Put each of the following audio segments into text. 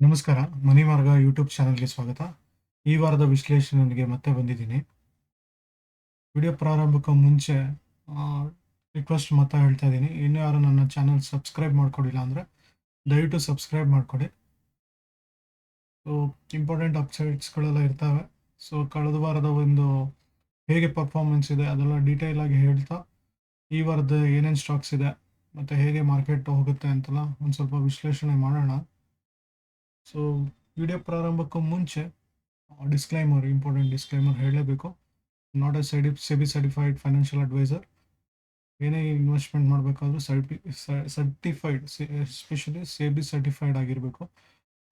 ನಮಸ್ಕಾರ. ಮನಿ ಮಾರ್ಗ ಯೂಟ್ಯೂಬ್ ಚಾನಲ್‌ಗೆ ಸ್ವಾಗತ. ಈ ವಾರದ ವಿಶ್ಲೇಷಣೆಗೆ ಮತ್ತೆ ಬಂದಿದ್ದೀನಿ. ವಿಡಿಯೋ ಪ್ರಾರಂಭಕ್ಕೂ ಮುಂಚೆ ರಿಕ್ವೆಸ್ಟ್ ಮತ್ತೆ ಹೇಳ್ತಾ ಇದ್ದೀನಿ. ಇನ್ನೂ ಯಾರು ನನ್ನ ಚಾನಲ್ ಸಬ್ಸ್ಕ್ರೈಬ್ ಮಾಡ್ಕೊಂಡಿಲ್ಲ ಅಂದರೆ ದಯವಿಟ್ಟು ಸಬ್ಸ್ಕ್ರೈಬ್ ಮಾಡ್ಕೊಳ್ಳಿ. ಸೊ ಇಂಪಾರ್ಟೆಂಟ್ ಅಪ್ಡೇಟ್ಸ್ಗಳೆಲ್ಲ ಇರ್ತವೆ. ಸೊ ಕಳೆದ ವಾರದ ಒಂದು ಹೇಗೆ ಪರ್ಫಾರ್ಮೆನ್ಸ್ ಇದೆ ಅದೆಲ್ಲ ಡೀಟೇಲ್ ಆಗಿ ಹೇಳ್ತಾ, ಈ ವಾರದ ಏನೇನು ಸ್ಟಾಕ್ಸ್ ಇದೆ ಮತ್ತು ಹೇಗೆ ಮಾರ್ಕೆಟ್ ಹೋಗುತ್ತೆ ಅಂತೆಲ್ಲ ಒಂದು ಸ್ವಲ್ಪ ವಿಶ್ಲೇಷಣೆ ಮಾಡೋಣ. ಸೊ ವಿಡಿಯೋ ಪ್ರಾರಂಭಕ್ಕೂ ಮುಂಚೆ ಡಿಸ್ಕ್ಲೈಮರ್, ಇಂಪಾರ್ಟೆಂಟ್ ಡಿಸ್ಕ್ಲೈಮರ್ ಹೇಳಲೇಬೇಕು. Not a SEBI certified financial adviser. ಏನೇ ಇನ್ವೆಸ್ಟ್ಮೆಂಟ್ ಮಾಡಬೇಕಾದ್ರೂ ಸರ್ಟಿಫೈಡ್, ಎಸ್ಪೆಷಲಿ ಸೆಬಿ ಸರ್ಟಿಫೈಡ್ ಆಗಿರಬೇಕು.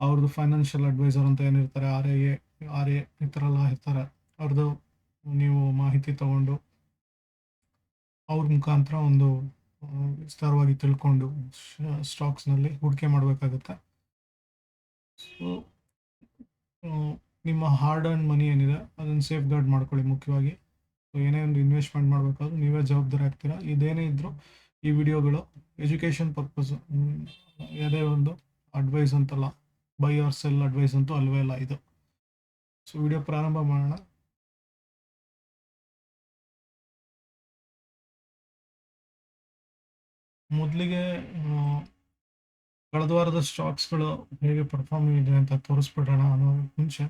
ಅವ್ರದ್ದು ಫೈನಾನ್ಷಿಯಲ್ ಅಡ್ವೈಸರ್ ಅಂತ ಏನಿರ್ತಾರೆ, ಆರ್ ಎ ಈ ಥರ ಎಲ್ಲ ಇರ್ತಾರೆ. ಅವ್ರದ್ದು ನೀವು ಮಾಹಿತಿ ತಗೊಂಡು ಅವ್ರ ಮುಖಾಂತರ ಒಂದು ವಿಸ್ತಾರವಾಗಿ ತಿಳ್ಕೊಂಡು ಸ್ಟಾಕ್ಸ್ನಲ್ಲಿ ಹೂಡಿಕೆ ಮಾಡಬೇಕಾಗುತ್ತೆ. ಸೊ ನಿಮ್ಮ ಹಾರ್ಡ್ ಅಂಡ್ ಮನಿ ಏನಿದೆ ಅದನ್ನು ಸೇಫ್ ಗಾರ್ಡ್ ಮಾಡ್ಕೊಳ್ಳಿ. ಮುಖ್ಯವಾಗಿ ಏನೇ ಒಂದು ಇನ್ವೆಸ್ಟ್ಮೆಂಟ್ ಮಾಡಬೇಕಾದ್ರೂ ನೀವೇ ಜವಾಬ್ದಾರಿ ಆಗ್ತೀರಾ. ಇದೇನೇ ಇದ್ದರೂ ಈ ವಿಡಿಯೋಗಳು ಎಜುಕೇಷನ್ ಪರ್ಪಸ್, ಯಾವುದೇ ಒಂದು ಅಡ್ವೈಸ್ ಅಂತಲ್ಲ, ಬೈ ಆರ್ ಸೆಲ್ ಅಡ್ವೈಸ್ ಅಂತೂ ಅಲ್ವೇ ಅಲ್ಲ ಇದು. ಸೊ ವಿಡಿಯೋ ಪ್ರಾರಂಭ ಮಾಡೋಣ. ಮೊದಲಿಗೆ ಕಳೆದ ವಾರದ ಸ್ಟಾಕ್ಸ್ಗಳು ಹೇಗೆ ಪರ್ಫಾರ್ಮ್ ಇದೆ ಅಂತ ತೋರಿಸ್ಬಿಡೋಣ. ಅನ್ನೋ ಮುಂಚೆ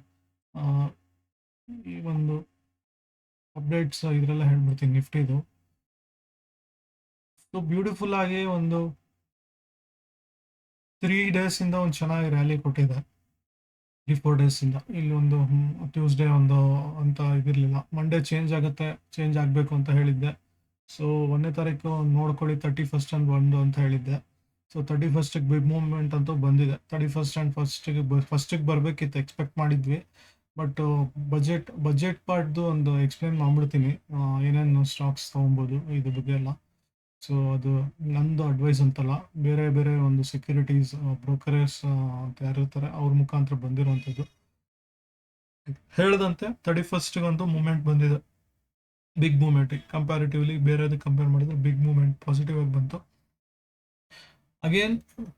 ಈ ಒಂದು ಅಪ್ಡೇಟ್ಸ್ ಇದರೆಲ್ಲ ಹೇಳ್ಬಿಡ್ತೀನಿ. ನಿಫ್ಟಿದು ಸೊ ಬ್ಯೂಟಿಫುಲ್ ಆಗಿ ಒಂದು 3 ಡೇಸಿಂದ ಒಂದು ಚೆನ್ನಾಗಿ ರ್ಯಾಲಿ ಕೊಟ್ಟಿದೆ. 3-4 ಡೇಸಿಂದ ಇಲ್ಲಿ ಒಂದು ಟ್ಯೂಸ್ಡೇ ಒಂದು ಅಂತ ಇದಿರಲಿಲ್ಲ. ಮಂಡೇ ಚೇಂಜ್ ಆಗುತ್ತೆ, ಚೇಂಜ್ ಆಗಬೇಕು ಅಂತ ಹೇಳಿದ್ದೆ. ಸೊ 1ನೇ ತಾರೀಕು ನೋಡ್ಕೊಳ್ಳಿ, 31st ಅಂಡ್ ಒಂದು ಅಂತ ಹೇಳಿದ್ದೆ. ಸೊ 31st ಬಿಗ್ ಮೂವ್ಮೆಂಟ್ ಅಂತೂ ಬಂದಿದೆ. 31st ಆ್ಯಂಡ್ ಫಸ್ಟಿಗೆ ಬರಬೇಕಿತ್ತು, ಎಕ್ಸ್ಪೆಕ್ಟ್ ಮಾಡಿದ್ವಿ. ಬಟ್ ಬಜೆಟ್ ಪಾರ್ಟ್ದು ಒಂದು ಎಕ್ಸ್ಪ್ಲೇನ್ ಮಾಡ್ಬಿಡ್ತೀನಿ, ಏನೇನು ಸ್ಟಾಕ್ಸ್ ತೊಗೊಬೋದು ಇದ್ರ ಬಗ್ಗೆ ಎಲ್ಲ. ಸೊ ಅದು ನಂದು ಅಡ್ವೈಸ್ ಅಂತಲ್ಲ, ಬೇರೆ ಬೇರೆ ಒಂದು ಸೆಕ್ಯೂರಿಟೀಸ್ ಬ್ರೋಕರೇಜ್ ಅಂತ ಯಾರಿರ್ತಾರೆ ಅವ್ರ ಮುಖಾಂತರ ಬಂದಿರುವಂಥದ್ದು. ಹೇಳದಂತೆ 31ಸ್ಟ್ಗಂತೂ ಮೂಮೆಂಟ್ ಬಂದಿದೆ, ಬಿಗ್ ಮೂಮೆಂಟ್. ಕಂಪ್ಯಾರಿಟಿವ್ಲಿ ಬೇರೆದಕ್ಕೆ ಕಂಪೇರ್ ಮಾಡಿದ್ರೆ ಬಿಗ್ ಮೂಮೆಂಟ್ ಪಾಸಿಟಿವ್ ಆಗಿ ಬಂತು. ಅಗೇನ್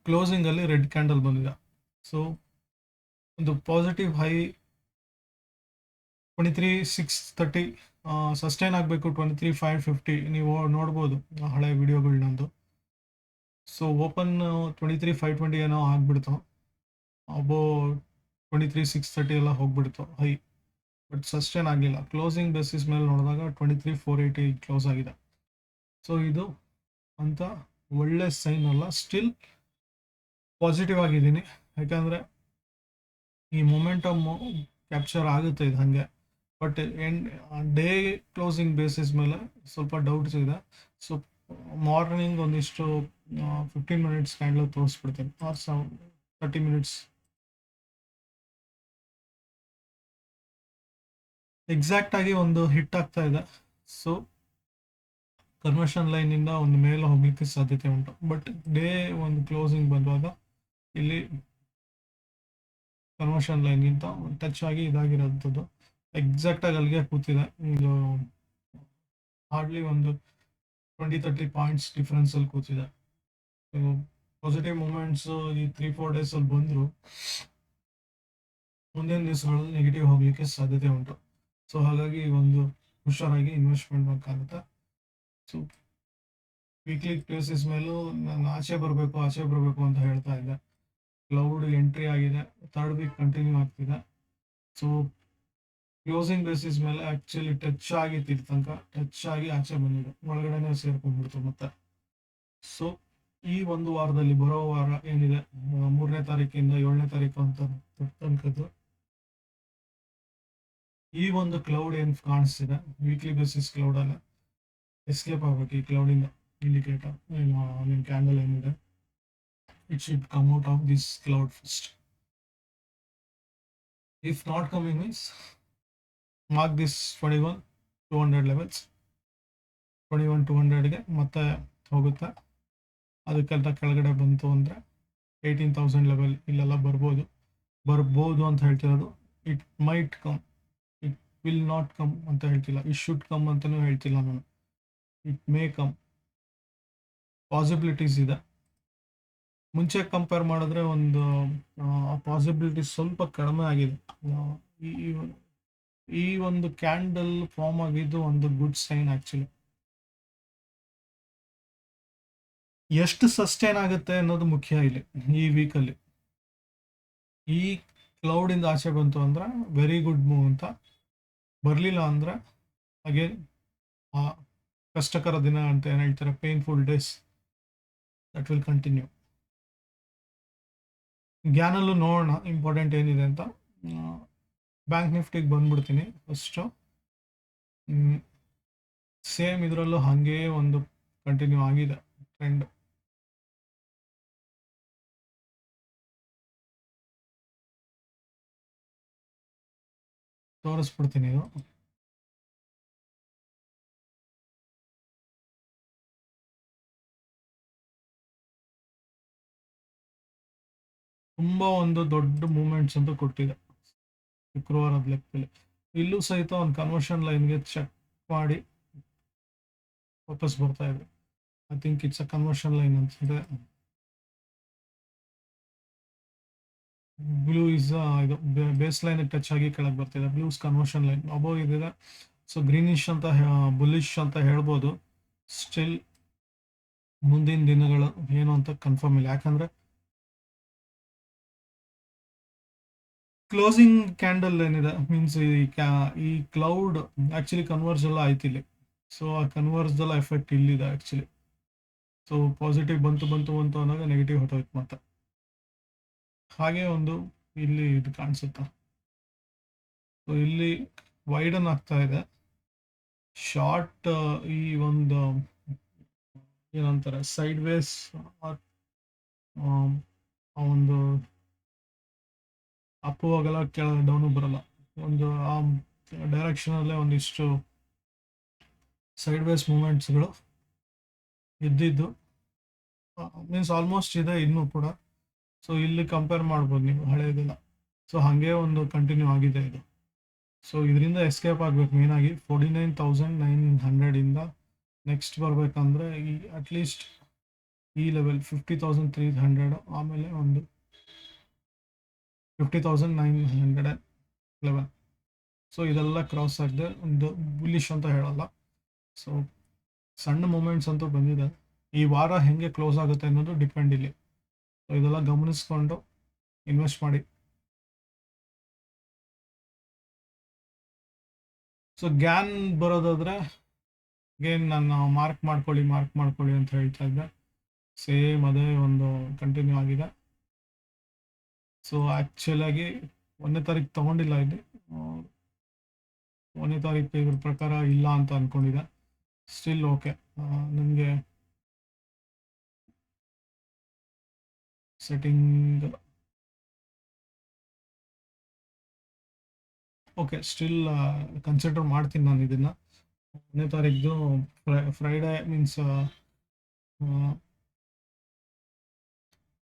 ಕ್ಲೋಸಿಂಗಲ್ಲಿ ರೆಡ್ ಕ್ಯಾಂಡಲ್ ಬಂದಿದೆ. ಸೊ ಒಂದು ಪಾಸಿಟಿವ್ ಹೈ 23,630 ಸಸ್ಟೈನ್ ಆಗಬೇಕು. 23,550 ನೀವು ನೋಡ್ಬೋದು ಹಳೆ ವಿಡಿಯೋಗಳನ್ನೊಂದು. ಸೊ ಓಪನ್ 23,520 ಏನೋ ಆಗ್ಬಿಡ್ತು, ಅಬೋ 23,630 ಎಲ್ಲ ಹೋಗ್ಬಿಡ್ತು ಹೈ. ಬಟ್ ಸಸ್ಟೈನ್ ಆಗಲಿಲ್ಲ. ಕ್ಲೋಸಿಂಗ್ ಬೇಸಿಸ್ ಮೇಲೆ ನೋಡಿದಾಗ 23,480 ಕ್ಲೋಸ್ ಆಗಿದೆ. ಸೊ ಇದು ಅಂತ ಒಳ್ಳೆ ಸೈನ್ ಅಲ್ಲ, ಸ್ಟಿಲ್ ಪಾಸಿಟಿವ್ ಆಗಿದ್ದೀನಿ. ಯಾಕಂದರೆ ಈ ಮೊಮೆಂಟಮ್ ಕ್ಯಾಪ್ಚರ್ ಆಗುತ್ತೆ ಇದು ಹಾಗೆ. ಬಟ್ ಡೇ ಕ್ಲೋಸಿಂಗ್ ಬೇಸಿಸ್ ಮೇಲೆ ಸ್ವಲ್ಪ ಡೌಟ್ಸ್ ಇದೆ. ಸೊ ಮಾರ್ನಿಂಗ್ ಒಂದಿಷ್ಟು 15 ಮಿನಿಟ್ಸ್ ಕ್ಯಾಂಡಲ್ ತೋರಿಸ್ಬಿಡ್ತೀನಿ, ಆರ್ 30 ಮಿನಿಟ್ಸ್. ಎಕ್ಸಾಕ್ಟಾಗಿ ಒಂದು ಹಿಟ್ ಆಗ್ತಾ ಇದೆ. ಸೊ ಕನ್ವರ್ಷನ್ ಲೈನಿಂದ ಒಂದು ಮೇಲೆ ಹೋಗ್ಲಿಕ್ಕೆ ಸಾಧ್ಯತೆ ಉಂಟು. ಬಟ್ ಡೇ ಒಂದು ಕ್ಲೋಸಿಂಗ್ ಬಂದಾಗ ಇಲ್ಲಿ ಕನ್ವರ್ಷನ್ ಲೈನ್ಗಿಂತ ಟಚ್ ಆಗಿ ಇದಾಗಿರೋಂಥದ್ದು ಎಕ್ಸಾಕ್ಟಾಗಿ ಅಲ್ಲಿಗೆ ಕೂತಿದೆ. ಇದು ಹಾರ್ಡ್ಲಿ ಒಂದು 20-30 ಪಾಯಿಂಟ್ಸ್ ಡಿಫ್ರೆನ್ಸಲ್ಲಿ ಕೂತಿದೆ. ಪಾಸಿಟಿವ್ ಮೂಮೆಂಟ್ಸು ಈ 3-4 ಡೇಸಲ್ಲಿ ಬಂದರೂ ಮುಂದಿನ ದಿವಸಗಳಲ್ಲಿ ನೆಗೆಟಿವ್ ಹೋಗಲಿಕ್ಕೆ ಸಾಧ್ಯತೆ ಉಂಟು. ಸೊ ಹಾಗಾಗಿ ಒಂದು ಹುಷಾರಾಗಿ ಇನ್ವೆಸ್ಟ್ಮೆಂಟ್ ಮಾಡೋಕ್ಕಾಗುತ್ತೆ. ಸೊ ವೀಕ್ಲಿ ಬೇಸಿಸ್ ಮೇಲೂ ನಾನು ಆಚೆ ಬರಬೇಕು ಅಂತ ಹೇಳ್ತಾ ಇದ್ದೆ. ಕ್ಲೌಡ್ ಎಂಟ್ರಿ ಆಗಿದೆ, 3rd ವೀಕ್ ಕಂಟಿನ್ಯೂ ಆಗ್ತಿದೆ. ಸೊ ಕ್ಲೋಸಿಂಗ್ ಬೇಸಿಸ್ ಮೇಲೆ ಆ್ಯಕ್ಚುಲಿ ಟಚ್ ಆಗಿತ್ತು, ತನಕ ಟಚ್ ಆಗಿ ಆಚೆ ಬಂದಿದೆ, ಒಳಗಡೆನೆ ಸೇರ್ಕೊಂಡ್ಬಿಡ್ತು ಮತ್ತೆ. ಸೊ ಈ ಒಂದು ವಾರದಲ್ಲಿ, ಬರೋ ವಾರ ಏನಿದೆ 3ನೇ ತಾರೀಕಿಂದ 7ನೇ ತಾರೀಕು ಅಂತ ತನಕದ್ದು ಈ ಒಂದು ಕ್ಲೌಡ್ ಏನು ಕಾಣಿಸ್ತಿದೆ ವೀಕ್ಲಿ ಬೇಸಿಸ್ ಕ್ಲೌಡಲ್ಲ ಎಸ್ಕೇಪ್ ಆಗಬೇಕು ಈ ಕ್ಲೌಡಿಂದ. ಇಂಡಿಕೇಟರ್ ನಿಮ್ಮ ಕ್ಯಾಂಡಲ್ ಏನಿದೆ, it should come out of this cloud first. If not coming means mark this 21,200 levels. 21,200ಗೆ ಮತ್ತೆ ಹೋಗುತ್ತೆ. ಅದಕ್ಕೆಲ್ಲ ಕೆಳಗಡೆ ಬಂತು ಅಂದರೆ 18,000 ಲೆವೆಲ್ ಇಲ್ಲೆಲ್ಲ ಬರ್ಬೋದು ಅಂತ ಹೇಳ್ತಿರೋದು. It might come, it will not come ಅಂತ ಹೇಳ್ತಿಲ್ಲ, ಇಟ್ ಶುಡ್ ಕಮ್ ಅಂತಲೂ ಹೇಳ್ತಿಲ್ಲ ನಾನು. ಇಟ್ ಮೇ ಕಮ್, ಪಾಸಿಬಿಲಿಟೀಸ್ ಇದೆ. ಮುಂಚೆ ಕಂಪೇರ್ ಮಾಡಿದ್ರೆ ಒಂದು ಪಾಸಿಬಿಲಿಟಿ ಸ್ವಲ್ಪ ಕಡಿಮೆ ಆಗಿದೆ. ಈ ಈ ಒಂದು ಕ್ಯಾಂಡಲ್ ಫಾರ್ಮ್ ಆಗಿದ್ದು ಒಂದು ಗುಡ್ ಸೈನ್ ಆಕ್ಚುಲಿ. ಎಷ್ಟು ಸಸ್ಟೈನ್ ಆಗುತ್ತೆ ಅನ್ನೋದು ಮುಖ್ಯ ಇಲ್ಲಿ ಈ ವೀಕಲ್ಲಿ. ಈ ಕ್ಲೌಡ್ ಇಂದ ಆಚೆ ಬಂತು ಅಂದ್ರೆ ವೆರಿ ಗುಡ್ ಮೂವ್ ಅಂತ, ಬರಲಿಲ್ಲ ಅಂದ್ರೆ ಹಾಗೆ ಆ ಕಷ್ಟಕರ ದಿನ ಅಂತ ಏನು ಹೇಳ್ತಾರೆ, painful days that will continue. ಗ್ಯಾನಲ್ಲೂ ನೋಡೋಣ ಇಂಪಾರ್ಟೆಂಟ್ ಏನಿದೆ ಅಂತ. ಬ್ಯಾಂಕ್ ನಿಫ್ಟಿಗೆ ಬಂದ್ಬಿಡ್ತೀನಿ ಫಸ್ಟು. ಸೇಮ್ ಇದರಲ್ಲೂ ಹಾಗೆ ಒಂದು ಕಂಟಿನ್ಯೂ ಆಗಿದೆ ಟ್ರೆಂಡ್. ತೋರಿಸ್ಬಿಡ್ತೀನಿ ಇದು. ತುಂಬ ಒಂದು ದೊಡ್ಡ ಮೂಮೆಂಟ್ಸ್ ಅಂತೂ ಕೊಟ್ಟಿದೆ ಶುಕ್ರವಾರದ ಲೆಕ್ಕದಲ್ಲಿ. ಇಲ್ಲೂ ಸಹಿತ ಒಂದು ಕನ್ವರ್ಷನ್ ಲೈನ್ಗೆ ಚೆಕ್ ಮಾಡಿ ವಾಪಸ್ ಬರ್ತಾ ಇದೆ. I think it's a conversion line ಅನ್ಸುತ್ತೆ. ಬ್ಲೂ ಇಸ್ ಇದು ಬೇಸ್ ಲೈನ್ ಟಚ್ ಆಗಿ ಕೆಳಗೆ ಬರ್ತಿದೆ. ಬ್ಲೂಸ್ ಕನ್ವರ್ಷನ್ ಲೈನ್ ಅಬೋವ್ ಇದೆ. ಸೊ ಗ್ರೀನಿಶ್ ಅಂತ ಬುಲ್ಲಿಶ್ ಅಂತ ಹೇಳ್ಬೋದು. ಸ್ಟಿಲ್ ಮುಂದಿನ ದಿನಗಳು ಏನು ಅಂತ ಕನ್ಫರ್ಮ್ ಇಲ್ಲ, ಯಾಕಂದ್ರೆ ಕ್ಲೋಸಿಂಗ್ ಕ್ಯಾಂಡಲ್ ಏನಿದೆ ಮೀನ್ಸ್ ಈ ಕ್ಲೌಡ್ ಆಕ್ಚುಲಿ ಕನ್ವರ್ಸ್ ಎಲ್ಲ ಆಯ್ತು ಇಲ್ಲಿ. ಸೊ ಆ ಕನ್ವರ್ಸ್ ಎಲ್ಲ ಎಫೆಕ್ಟ್ ಇಲ್ಲಿದೆ ಆಕ್ಚುಲಿ. ಸೊ ಪಾಸಿಟಿವ್ ಬಂತು ಬಂತು ಬಂತು ಅನ್ನೋದು ನೆಗೆಟಿವ್ ಹೊಟ್ಟೋಯ್ತು ಮತ್ತೆ. ಹಾಗೆ ಒಂದು ಇಲ್ಲಿ ಇದು ಕಾಣಿಸುತ್ತಾ, ಸೊ ಇಲ್ಲಿ ವೈಡನ್ ಆಗ್ತಾ ಇದೆ. ಶಾರ್ಟ್ ಈ ಒಂದು ಏನಂತಾರೆ ಸೈಡ್ ವೇಸ್ ಒಂದು ಅಪ್ಪು ಹೋಗಲ್ಲ, ಕೆಳಗೆ ಡೌನು ಬರಲ್ಲ, ಒಂದು ಆ ಡೈರೆಕ್ಷನಲ್ಲೇ ಒಂದಿಷ್ಟು ಸೈಡ್ ವೇಸ್ ಮೂಮೆಂಟ್ಸ್ಗಳು ಇದ್ದಿದ್ದು ಮೀನ್ಸ್ ಆಲ್ಮೋಸ್ಟ್ ಇದೆ ಇನ್ನೂ ಕೂಡ. ಸೊ ಇಲ್ಲಿ ಕಂಪೇರ್ ಮಾಡ್ಬೋದು ನೀವು ಹಳೇದೆಲ್ಲ. ಸೊ ಹಾಗೆ ಒಂದು ಕಂಟಿನ್ಯೂ ಆಗಿದೆ ಇದು. ಸೊ ಇದರಿಂದ ಎಸ್ಕೇಪ್ ಆಗಬೇಕು ಮೇಯ್ನಾಗಿ 49,900 ಇಂದ ನೆಕ್ಸ್ಟ್ ಬರಬೇಕಂದ್ರೆ ಈ ಅಟ್ಲೀಸ್ಟ್ ಈ ಲೆವೆಲ್ 50,300, ಆಮೇಲೆ ಒಂದು 50,911. ಸೊ ಇದೆಲ್ಲ ಕ್ರಾಸ್ ಆಗಿದೆ, ಒಂದು ಬುಲ್ಲಿಶ್ ಅಂತ ಹೇಳಲ್ಲ. ಸೊ ಸಣ್ಣ ಮೂಮೆಂಟ್ಸ್ ಅಂತೂ ಬಂದಿದೆ. ಈ ವಾರ ಹೆಂಗೆ ಕ್ಲೋಸ್ ಆಗುತ್ತೆ ಅನ್ನೋದು ಡಿಪೆಂಡ್ ಇಲ್ಲಿ. ಸೊ ಇದೆಲ್ಲ ಗಮನಿಸ್ಕೊಂಡು ಇನ್ವೆಸ್ಟ್ ಮಾಡಿ. ಸೊ ಗ್ಯಾನ್ ಬರೋದಾದ್ರೆ ಅಗೇನ್ ನಾನು ಮಾರ್ಕ್ ಮಾಡ್ಕೊಳ್ಳಿ ಅಂತ ಹೇಳ್ತಾ ಇದ್ದೆ. ಸೇಮ್ ಅದೇ ಒಂದು ಕಂಟಿನ್ಯೂ ಆಗಿದೆ. ಸೊ ಆ್ಯಕ್ಚುಲಾಗಿ 1ನೇ ತಾರೀಕು ತೊಗೊಂಡಿಲ್ಲ ಇಲ್ಲಿ. 1ನೇ ತಾರೀಕು ಇದ್ರ ಪ್ರಕಾರ ಇಲ್ಲ ಅಂತ ಅಂದ್ಕೊಂಡಿದ್ದೆ. ಸ್ಟಿಲ್ ಓಕೆ, ನನಗೆ ಸೆಟ್ಟಿಂಗ್ ಓಕೆ, ಸ್ಟಿಲ್ ಕನ್ಸಿಡರ್ ಮಾಡ್ತೀನಿ ನಾನು ಇದನ್ನು. 1ನೇ ತಾರೀಕು ಫ್ರೈಡೇ ಮೀನ್ಸ್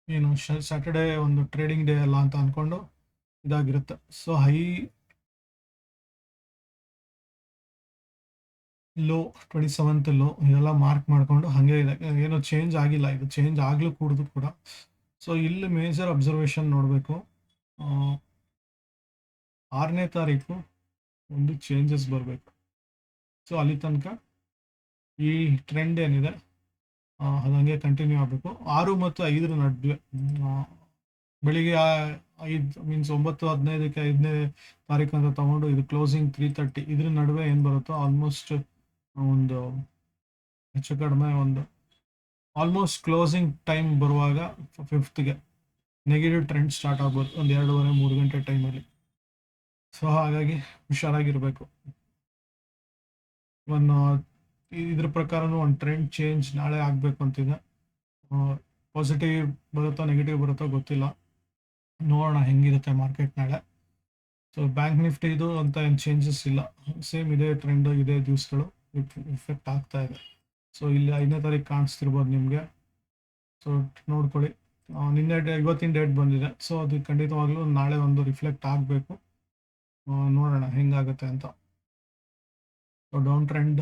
ಏನು ಸ್ಯಾಟರ್ಡೇ ಒಂದು ಟ್ರೇಡಿಂಗ್ ಡೇ ಅಲ್ಲ ಅಂತ ಅಂದ್ಕೊಂಡು ಇದಾಗಿರುತ್ತೆ. So high low 27th low ಇದೆಲ್ಲ ಮಾರ್ಕ್ ಮಾಡಿಕೊಂಡು ಹಾಗೆ ಇದೆ, ಏನೋ ಚೇಂಜ್ ಆಗಿಲ್ಲ. ಇದು ಚೇಂಜ್ ಆಗಲೂ ಕೂಡದು ಕೂಡ. ಸೊ ಇಲ್ಲಿ ಮೇಜರ್ ಅಬ್ಸರ್ವೇಷನ್ ನೋಡಬೇಕು. 6ನೇ ತಾರೀಕು ಒಂದು ಚೇಂಜಸ್ ಬರಬೇಕು. ಸೊ ಅಲ್ಲಿ ತನಕ ಈ ಟ್ರೆಂಡ್ ಏನಿದೆ ಅದು ಹಂಗೆ ಕಂಟಿನ್ಯೂ ಆಗಬೇಕು. 6 ಮತ್ತು 5 ನಡುವೆ ಬೆಳಿಗ್ಗೆ 5 ಮೀನ್ಸ್ 9:15ಕ್ಕೆ 5ನೇ ತಾರೀಕು ಅಂತ ತಗೊಂಡು ಇದು ಕ್ಲೋಸಿಂಗ್ 3:30 ಇದ್ರ ನಡುವೆ ಏನು ಬರುತ್ತೋ ಆಲ್ಮೋಸ್ಟ್ ಒಂದು ಹೆಚ್ಚು ಕಡಿಮೆ ಒಂದು ಆಲ್ಮೋಸ್ಟ್ ಕ್ಲೋಸಿಂಗ್ ಟೈಮ್ ಬರುವಾಗ 5th ನೆಗೆಟಿವ್ ಟ್ರೆಂಡ್ ಸ್ಟಾರ್ಟ್ ಆಗ್ಬೋದು ಒಂದು 2:30-3 ಗಂಟೆ ಟೈಮಲ್ಲಿ. ಸೊ ಹಾಗಾಗಿ ಹುಷಾರಾಗಿರಬೇಕು. ಇದ್ರ ಪ್ರಕಾರನೂ ಒಂದು ಟ್ರೆಂಡ್ ಚೇಂಜ್ ನಾಳೆ ಆಗಬೇಕು ಅಂತಿದೆ. ಪಾಸಿಟಿವ್ ಬರುತ್ತೋ ನೆಗೆಟಿವ್ ಬರುತ್ತೋ ಗೊತ್ತಿಲ್ಲ, ನೋಡೋಣ ಹೆಂಗಿರುತ್ತೆ ಮಾರ್ಕೆಟ್ ನಾಳೆ. ಸೊ ಬ್ಯಾಂಕ್ ನಿಫ್ಟಿದು ಅಂತ ಏನು ಚೇಂಜಸ್ ಇಲ್ಲ, ಸೇಮ್ ಇದೇ ಟ್ರೆಂಡ್ ಇದೇ ದಿವಸಗಳು ಇಫೆಕ್ಟ್ ಆಗ್ತಾ ಇದೆ. ಸೊ ಇಲ್ಲಿ 5ನೇ ತಾರೀಕು ಕಾಣಿಸ್ತಿರ್ಬೋದು ನಿಮಗೆ. ಸೊ ನೋಡ್ಕೊಳ್ಳಿ, ಇವತ್ತಿನ ಡೇಟ್ ಬಂದಿದೆ. ಸೊ ಅದು ಖಂಡಿತವಾಗ್ಲೂ ನಾಳೆ ಒಂದು ರಿಫ್ಲೆಕ್ಟ್ ಆಗಬೇಕು. ನೋಡೋಣ ಹೆಂಗಾಗುತ್ತೆ ಅಂತ. ಸೊ ಡೌನ್ ಟ್ರೆಂಡ್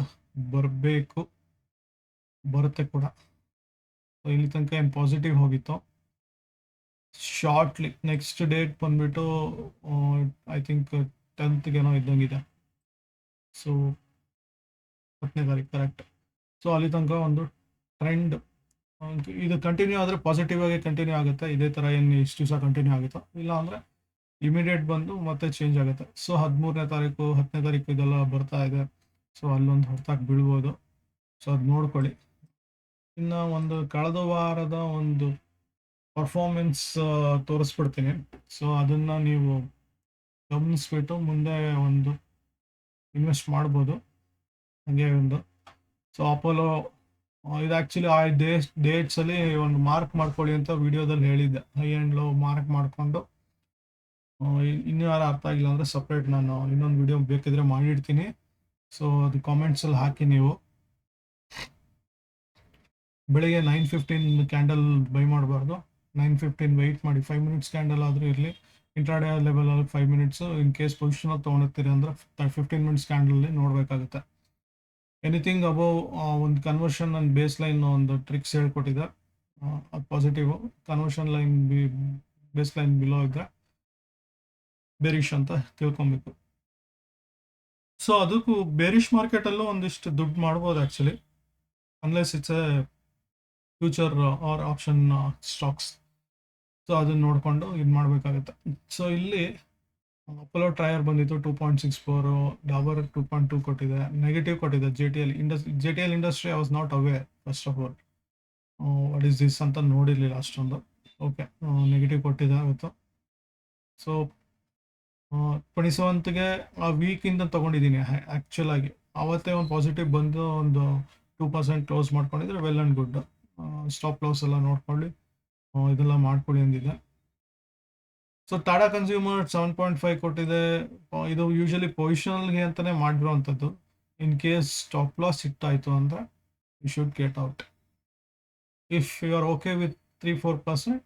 ಬರಬೇಕು, ಬರುತ್ತೆ ಕೂಡ. ಸೊ ಇಲ್ಲಿ ತನಕ ಏನು ಪಾಸಿಟಿವ್ ಹೋಗಿತ್ತು ಶಾರ್ಟ್ಲಿ ನೆಕ್ಸ್ಟ್ ಡೇಟ್ ಬಂದ್ಬಿಟ್ಟು ಐ ಥಿಂಕ್ 10th ಇದ್ದಂಗಿದೆ. ಸೊ 10ನೇ ತಾರೀಕು ಕರೆಕ್ಟ್. ಸೊ ಅಲ್ಲಿ ತನಕ ಒಂದು ಟ್ರೆಂಡ್ ಇದು ಕಂಟಿನ್ಯೂ ಆದರೆ ಪಾಸಿಟಿವ್ ಆಗಿ ಕಂಟಿನ್ಯೂ ಆಗುತ್ತೆ. ಇದೇ ಥರ ಏನು ಇಷ್ಟು ದಿವಸ ಕಂಟಿನ್ಯೂ ಆಗುತ್ತೋ, ಇಲ್ಲ ಅಂದರೆ ಇಮಿಡಿಯೇಟ್ ಬಂದು ಮತ್ತೆ ಚೇಂಜ್ ಆಗುತ್ತೆ. ಸೊ 13ನೇ ತಾರೀಕು 10ನೇ ತಾರೀಕು ಇದೆಲ್ಲ ಬರ್ತಾ ಇದೆ. ಸೊ ಅಲ್ಲೊಂದು ಹೊರತಾಗಿ ಬೀಳ್ಬೋದು. ಸೊ ಅದು ನೋಡ್ಕೊಳ್ಳಿ. ಇನ್ನು ಒಂದು ಕಳೆದ ವಾರದ ಒಂದು ಪರ್ಫಾರ್ಮೆನ್ಸ್ ತೋರಿಸ್ಬಿಡ್ತೀನಿ. ಸೊ ಅದನ್ನು ನೀವು ಗಮನಿಸ್ಬಿಟ್ಟು ಮುಂದೆ ಒಂದು ಇನ್ವೆಸ್ಟ್ ಮಾಡ್ಬೋದು. ಹಾಗೆ ಒಂದು ಸೊ ಅಪೋಲೋ ಇದು ಆ್ಯಕ್ಚುಲಿ ಆ ಡೇಟ್ಸಲ್ಲಿ ಒಂದು ಮಾರ್ಕ್ ಮಾಡ್ಕೊಳ್ಳಿ ಅಂತ ವಿಡಿಯೋದಲ್ಲಿ ಹೇಳಿದ್ದೆ. ಹೈ ಆ್ಯಂಡ್ ಲೋ ಮಾರ್ಕ್ ಮಾಡಿಕೊಂಡು ಇನ್ನೂ ಯಾರು ಅರ್ಥ ಆಗಿಲ್ಲ ಅಂದರೆ ಸಪ್ರೇಟ್ ನಾನು ಇನ್ನೊಂದು ವಿಡಿಯೋ ಬೇಕಿದ್ರೆ ಮಾಡಿಡ್ತೀನಿ. ಸೊ ಅದು ಕಾಮೆಂಟ್ಸಲ್ಲಿ ಹಾಕಿ. ನೀವು ಬೆಳಿಗ್ಗೆ 9:15 ಕ್ಯಾಂಡಲ್ ಬೈ ಮಾಡಬಾರ್ದು. 9:15 ವೆಯ್ಟ್ ಮಾಡಿ. 5 ಮಿನಿಟ್ಸ್ ಕ್ಯಾಂಡಲ್ ಆದರೂ ಇರಲಿ. ಇಂಟ್ರಾಡೇ ಲೆವೆಲಲ್ಲಿ 5 ಮಿನಿಟ್ಸು ಇನ್ ಕೇಸ್ ಪೊಸಿಷನಲ್ಲಿ ತೊಗೊಂಡಿರ್ತೀರಿ ಅಂದರೆ 15 ಮಿನಿಟ್ಸ್ ಕ್ಯಾಂಡಲಲ್ಲಿ ನೋಡಬೇಕಾಗುತ್ತೆ. ಎನಿಥಿಂಗ್ ಅಬೌವ್ ಒಂದು ಕನ್ವರ್ಷನ್ ಆ್ಯಂಡ್ ಬೇಸ್ ಲೈನ್ ಒಂದು ಟ್ರಿಕ್ಸ್ ಹೇಳ್ಕೊಟ್ಟಿದೆ. ಅದು positive. Conversion line base line below ಇದ್ದರೆ ಬೇರಿಶ್ ಅಂತ ತಿಳ್ಕೊಬೇಕು. ಸೊ ಅದಕ್ಕೂ ಬೇರಿಶ್ ಮಾರ್ಕೆಟಲ್ಲೂ ಒಂದಿಷ್ಟು ದುಡ್ಡು ಮಾಡ್ಬೋದು actually, unless it's a future or option stocks. So ಅದನ್ನು ನೋಡಿಕೊಂಡು ಇದು ಮಾಡಬೇಕಾಗುತ್ತೆ. ಸೊ ಇಲ್ಲಿ ಅಪೋಲೋ ಟೈರ್ ಬಂದಿತ್ತು 2.64, ಡಾಬರ್ 2.2 ಕೊಟ್ಟಿದೆ, ನೆಗೆಟಿವ್ ಕೊಟ್ಟಿದೆ. J T L industry I was not aware first of all what is this ಅಂತ ನೋಡಿರಲಿಲ್ಲ ಅಷ್ಟೊಂದು. ಓಕೆ, ನೆಗೆಟಿವ್ ಕೊಟ್ಟಿದೆ ಇವತ್ತು. ಸೊ 27ಗೆ ಆ ವೀಕಿಂದ ತೊಗೊಂಡಿದ್ದೀನಿ ಆ್ಯಕ್ಚುಲ್ ಆಗಿ. ಆವತ್ತೇ ಒಂದು ಪಾಸಿಟಿವ್ ಬಂದು ಒಂದು 2% ಕ್ಲೋಸ್ ಮಾಡ್ಕೊಂಡಿದ್ರೆ well and good. Stop loss ಎಲ್ಲ ನೋಡ್ಕೊಳ್ಳಿ, ಇದೆಲ್ಲ ಮಾಡ್ಕೊಳ್ಳಿ ಅಂದಿದೆ. ಸೊ ಟಾಟಾ ಕನ್ಸ್ಯೂಮರ್ 7.5 ಕೊಟ್ಟಿದೆ. ಇದು ಯೂಶಲಿ ಪೊಸಿಷನಲ್ಗೆ ಅಂತಲೇ ಮಾಡಿರೋವಂಥದ್ದು. ಇನ್ ಕೇಸ್ ಸ್ಟಾಪ್ ಲಾಸ್ ಹಿಟ್ಟಾಯಿತು ಅಂದರೆ you should get out. If you are okay with 3-4%,